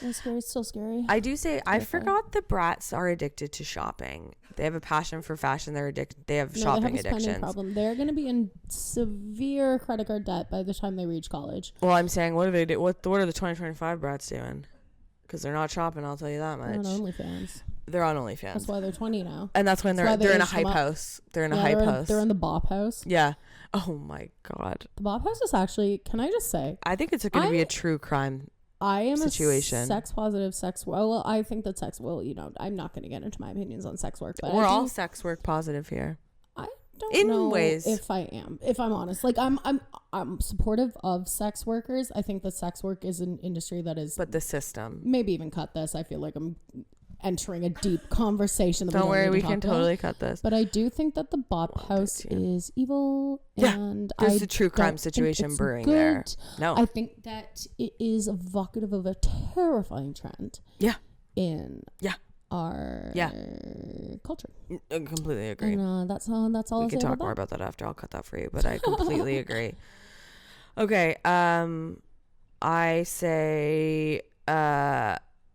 It's scary. It's still scary. I do say, I forgot the Bratz are addicted to shopping. They have a passion for fashion. They're addicted. They have shopping addictions. Problem. They're going to be in severe credit card debt by the time they reach college. Well, I'm saying, what do they do? What are the 2025 Bratz doing? Because they're not shopping. I'll tell you that much. They're on OnlyFans. They're on OnlyFans. That's why they're 20 now. And that's when they're in a hype house. They're in a hype house. They're in the Bop House. Yeah. Oh my god. The Bop House is actually. Can I just say? I think it's going to be a true crime. I am situation. A sex positive well, I think that sex. Well, you know, I'm not going to get into my opinions on sex work, but we're all sex work positive here. I don't know ways. If I am, if I'm honest, like I'm supportive of sex workers. I think that sex work is an industry that is. But the system. Maybe even cut this. I feel like I'm entering a deep conversation. Don't worry, we can totally cut this. But I do think that the Bop House is evil. Yeah, and there's a true crime situation brewing there. No, I think that it is evocative of a terrifying trend. Yeah. In our culture. I completely agree. And that's all. We can talk more about that after. I'll cut that for you, but I completely agree. Okay. I say.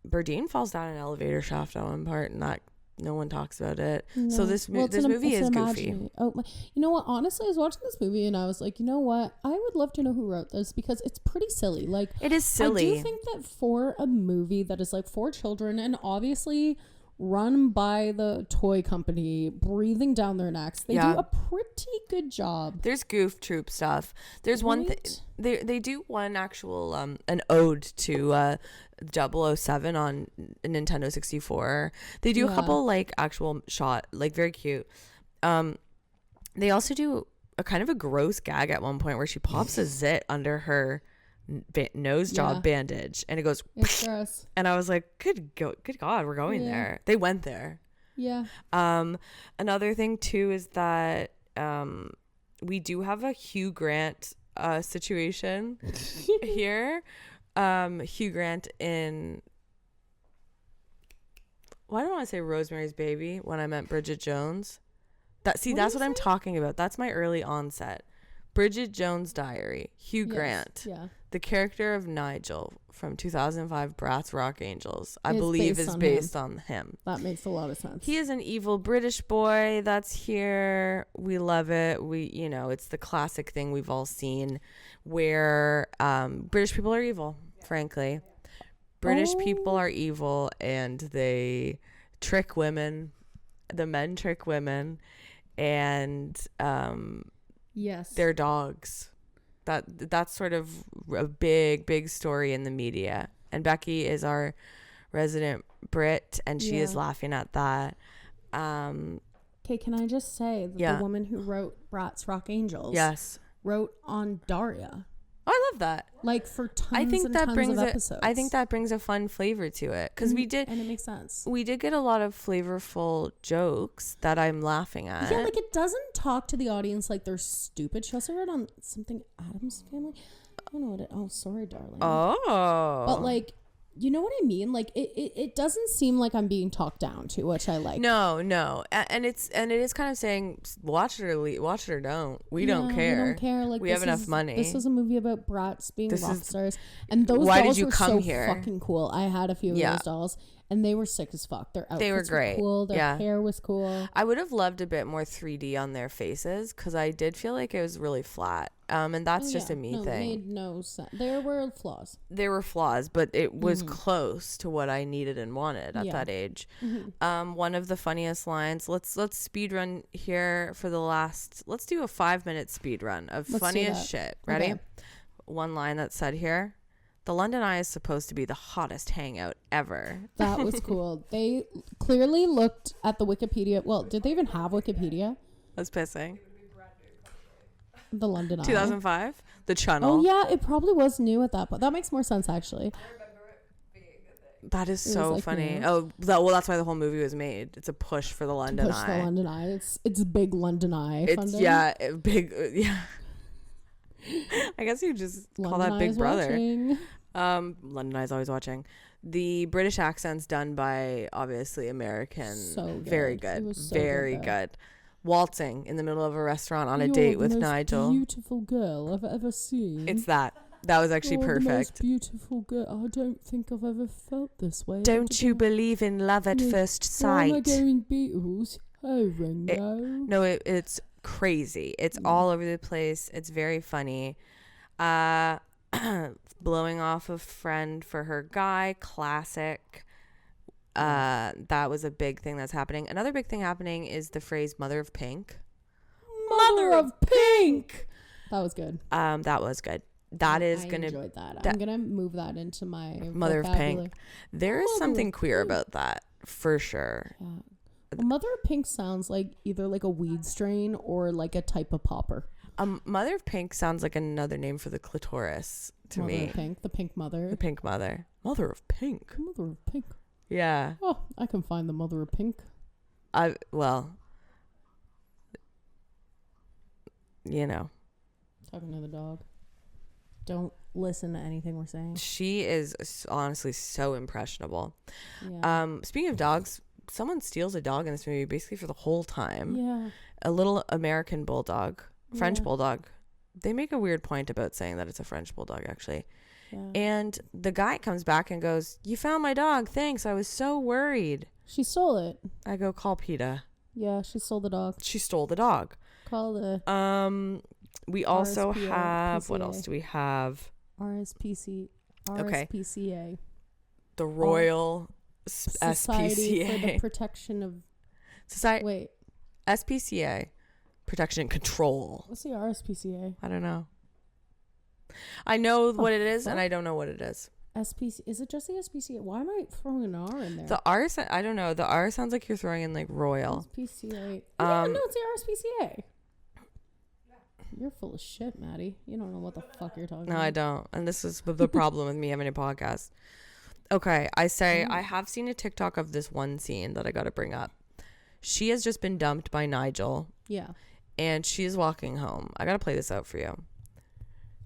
Berdine falls down an elevator shaft at one part, and that no one talks about it. No. So this movie is goofy. Oh, you know what? Honestly, I was watching this movie and I was like, you know what? I would love to know who wrote this, because it's pretty silly. Like, it is silly. I do think that for a movie that is like for children and obviously run by the toy company, breathing down their necks, they do a pretty good job. There's goof troop stuff. There's one thing they do one actual an ode to 007 on Nintendo 64. They do a couple like actual shot, like very cute. They also do a kind of a gross gag at one point where she pops a zit under her nose job bandage, and it goes. It's gross. And I was like, good god, we're going there. They went there. Yeah. Another thing too is that we do have a Hugh Grant situation here. Hugh Grant in, why do I want to say Rosemary's Baby when I meant Bridget Jones? That's what I'm talking about. That's my early onset. Bridget Jones' Diary. Hugh Grant. Yeah. The character of Nigel from 2005 Bratz Rock Angelz, I believe is based on him. That makes a lot of sense. He is an evil British boy that's here. We love it. It's the classic thing we've all seen where British people are evil, frankly. British people are evil and they trick women. The men trick women and yes, they're dogs. That's sort of a big story in the media. And Becky is our resident Brit, and she is laughing at that. Okay, can I just say that the woman who wrote Bratz Rock Angelz wrote on Daria. Oh, I love that. Like for tons of episodes. I think that brings a fun flavor to it because and it makes sense. We did get a lot of flavorful jokes that I'm laughing at. Yeah, like it doesn't talk to the audience like they're stupid. She also read on something Addams Family. I don't know what it. Oh, sorry, darling. Oh, but like. You know what I mean? Like it doesn't seem like I'm being talked down to, which I like. No, and it is kind of saying watch it or don't. We don't care. We don't care. Like we have enough money. This is a movie about brats being rock stars, and those dolls were so fucking cool. I had a few of those dolls, and they were sick as fuck. Their outfits were cool. Their hair was cool. I would have loved a bit more 3D on their faces because I did feel like it was really flat. And that's just a me thing. It made no sense. There were flaws. But it was close to what I needed and wanted at that age. Mm-hmm. One of the funniest lines. Let's speed run here for the last. Let's do a 5-minute speed run of funniest shit. Ready? Okay. One line that said here. The London Eye is supposed to be the hottest hangout ever. That was cool. They clearly looked at the Wikipedia. Well, did they even have Wikipedia? That's pissing. The London Eye. 2005? The channel. Oh, yeah. It probably was new at that point. That makes more sense, actually. I remember it being a thing. That is so funny. New. Oh, that's why the whole movie was made. It's a push for the London Eye. Push the London Eye. It's big London Eye funding. Yeah, big. Yeah. I guess you just call that Big Brother. London Eye is always watching. The British accent's done by obviously American. So good. Very good. It was so very good. Waltzing in the middle of a restaurant on a date with Nigel. Beautiful girl I've ever seen. It's that. That was actually perfect. The most beautiful girl. I don't think I've ever felt this way. Don't you believe in love at first sight? Am I going Beatles? Oh, Ringo. It's crazy. It's all over the place. It's very funny. Blowing off a friend for her guy. Classic. That was a big thing that's happening. Another big thing happening is the phrase "mother of pink." Mother of pink. That was good. That was good. That is I gonna. Enjoyed that. I'm gonna move that into my mother of pink. There is something queer about that for sure. Yeah. Well, mother of pink sounds like either like a weed strain or like a type of popper. Mother of pink sounds like another name for the clitoris to me. Mother of pink, the pink mother. The pink mother. Mother of pink. Mother of pink. Yeah. Oh, I can find the mother of pink. Talking to the dog. Don't listen to anything we're saying. She is honestly so impressionable. Yeah. Speaking of dogs, someone steals a dog in this movie basically for the whole time. Yeah. A little American bulldog, French bulldog. They make a weird point about saying that it's a French bulldog, actually. Yeah. And the guy comes back and goes, "You found my dog. Thanks. I was so worried." She stole it. I go, "Call PETA." Yeah, she stole the dog. She stole the dog. Call the we also have PCA. What else do we have? RSPCA. The Royal Society SPCA for the Protection of Society. Wait. SPCA. Protection and Control. What's the RSPCA? I don't know. I know what it is, and I don't know what it is. SPC. Is it just the SPCA? Why am I throwing an R in there? The R. I don't know. The R sounds like you're throwing in like Royal. SPCA. No, it's the RSPCA. You're full of shit, Maddie. You don't know what the fuck you're talking about. No, I don't. And this is the problem with me having a podcast. Okay, I have seen a TikTok of this one scene that I got to bring up. She has just been dumped by Nigel. Yeah. And she's walking home. I gotta play this out for you.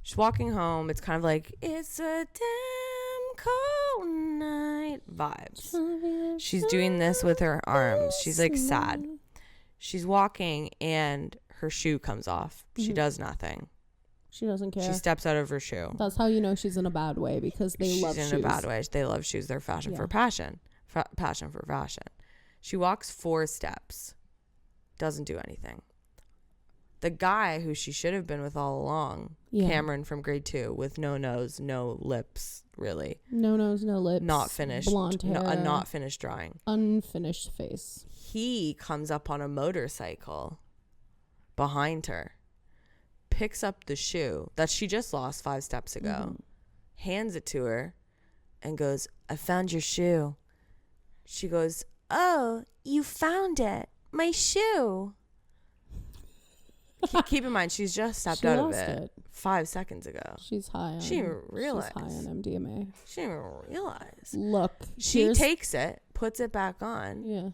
She's walking home. It's kind of like, it's a damn cold night vibes. She's doing this with her arms. She's like sad. She's walking and her shoe comes off. She does nothing. She doesn't care. She steps out of her shoe. That's how you know she's in a bad way, because they love shoes. She's in a bad way. They love shoes. They're fashion for passion. Passion for fashion. She walks 4 steps. Doesn't do anything. The guy who she should have been with all along, Cameron from grade 2, with no nose, no lips, really. No nose, no lips. Not finished. Blonde hair. A not finished drawing. Unfinished face. He comes up on a motorcycle behind her, picks up the shoe that she just lost 5 steps ago, hands it to her, and goes, I found your shoe. She goes, oh, you found it. My shoe. Keep in mind, she's just stepped out of it 5 seconds ago. She's high on. She didn't realize. She's high on MDMA. She didn't realize. Look, she takes it, puts it back on. Yeah.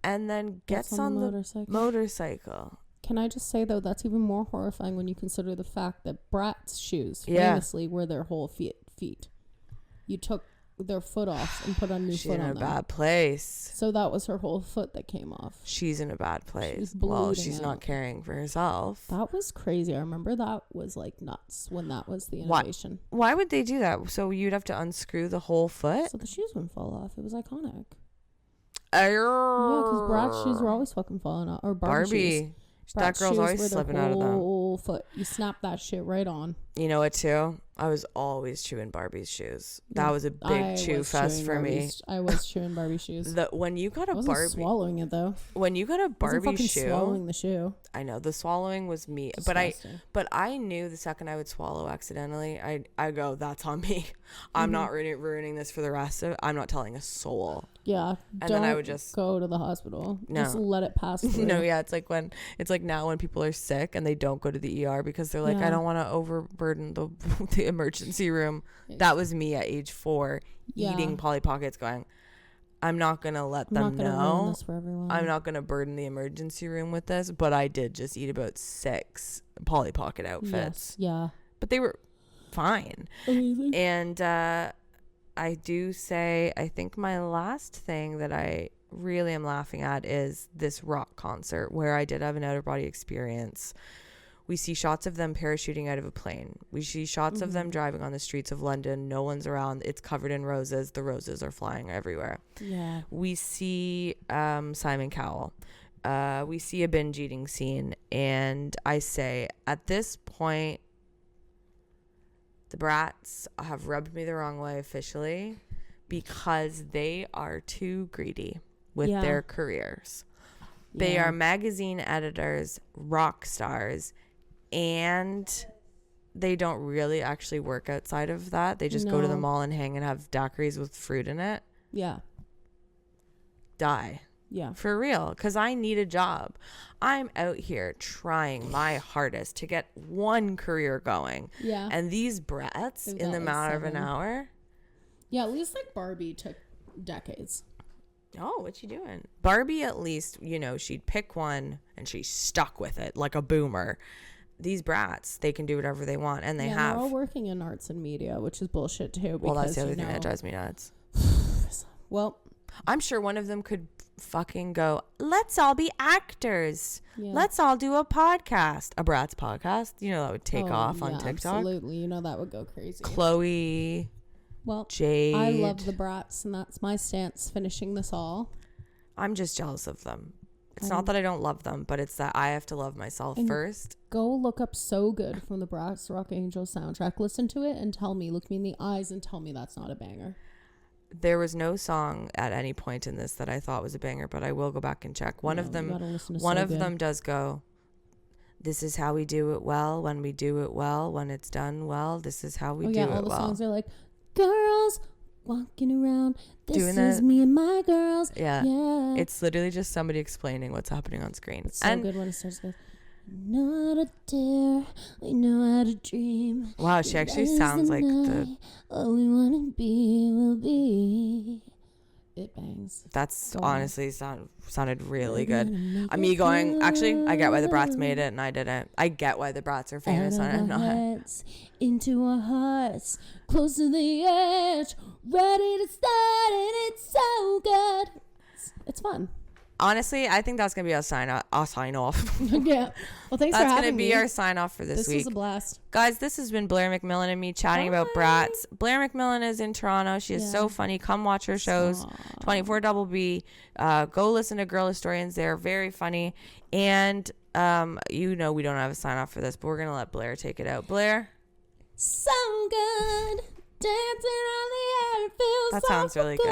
And then gets on the motorcycle. Can I just say, though, that's even more horrifying when you consider the fact that Bratz shoes famously were their whole feet. You took their foot off and put a new foot on them. She's in a bad place. So that was her whole foot that came off. She's in a bad place. She's out. Not caring for herself. That was crazy. I remember that was like nuts when that was the innovation. Why would they do that? So you'd have to unscrew the whole foot? So the shoes wouldn't fall off. It was iconic. Yeah, because Bratz shoes were always fucking falling off. Or Barbie shoes. That girl's always slipping out of them. Whole foot. You snap that shit right on. You know what, too? I was always chewing Barbie's shoes. That was a big chew fest for me. I was chewing Barbie shoes. When you got a I wasn't swallowing it, though. When you got a Barbie shoe, swallowing the shoe. I know the swallowing was me, Disgusting. but I knew the second I would swallow accidentally, I go, that's on me. I'm not ruining this for the rest of it. I'm not telling a soul. Yeah, and then I would just go to the hospital. No, just let it pass through. No, yeah, it's like now when people are sick and they don't go to the ER because they're like, I don't want to overburden the emergency room. That was me at age 4, eating Polly Pockets, going, I'm not gonna let them know. This for everyone. I'm not gonna burden the emergency room with this. But I did just eat about 6 Polly Pocket outfits. Yes, yeah, but they were fine. Amazing. And I do say, I think my last thing that I really am laughing at is this rock concert where I did have an out-of-body experience. We see shots of them parachuting out of a plane. We see shots of them driving on the streets of London. No one's around. It's covered in roses. The roses are flying everywhere. Yeah. We see Simon Cowell. We see a binge eating scene. And I say, at this point, the Bratz have rubbed me the wrong way officially because they are too greedy with their careers. They are magazine editors, rock stars, and they don't really actually work outside of that. They just go to the mall and hang and have daiquiris with fruit in it. Yeah. Die. Yeah. For real. Because I need a job. I'm out here trying my hardest to get one career going. Yeah. And these brats in the matter of an hour. Yeah, at least like Barbie took decades. Oh, what you doing? Barbie, at least, she'd pick one and she stuck with it like a boomer. These brats, they can do whatever they want, and they have. They're all working in arts and media, which is bullshit too. Well, that's the other thing that drives me nuts. Well, I'm sure one of them could fucking go, let's all be actors. Yeah. Let's all do a podcast. A Bratz podcast. That would take off on TikTok. Absolutely. That would go crazy. Chloe. Well, Jade. I love the Bratz, and that's my stance finishing this all. I'm just jealous of them. It's not that I don't love them, but it's that I have to love myself first. Go look up So Good from the Bratz Rock Angelz soundtrack. Listen to it and look me in the eyes and tell me that's not a banger. There was no song at any point in this that I thought was a banger, but I will go back and check. One of them does go, this is how we do it well, when we do it well, when it's done well, this is how we do it well. All the songs are like, girls walking around, this is me and my girls. Yeah. It's literally just somebody explaining what's happening on screen. It's so good when it starts with, not a dare, we know how to dream. Wow, she actually sounds like the all we want to be will be. it bangs. That's honestly sounded really good. Me going, actually, I get why the Bratz made it and I didn't. I get why the Bratz are famous on it. Heads, into our hearts, close to the edge, ready to start, and it's so good. It's fun. Honestly, I think that's going to be our sign off. Yeah. Well, thanks for having me. That's going to be our sign off for this week. This was a blast. Guys, this has been Blair Macmillan and me chatting about Bratz. Blair Macmillan is in Toronto. She is so funny. Come watch her shows. 24BB. Go listen to Girl Historians. They're very funny. And, we don't have a sign off for this, but we're going to let Blair take it out. Blair? So good. Dancing on the air. It feels that so sounds really good.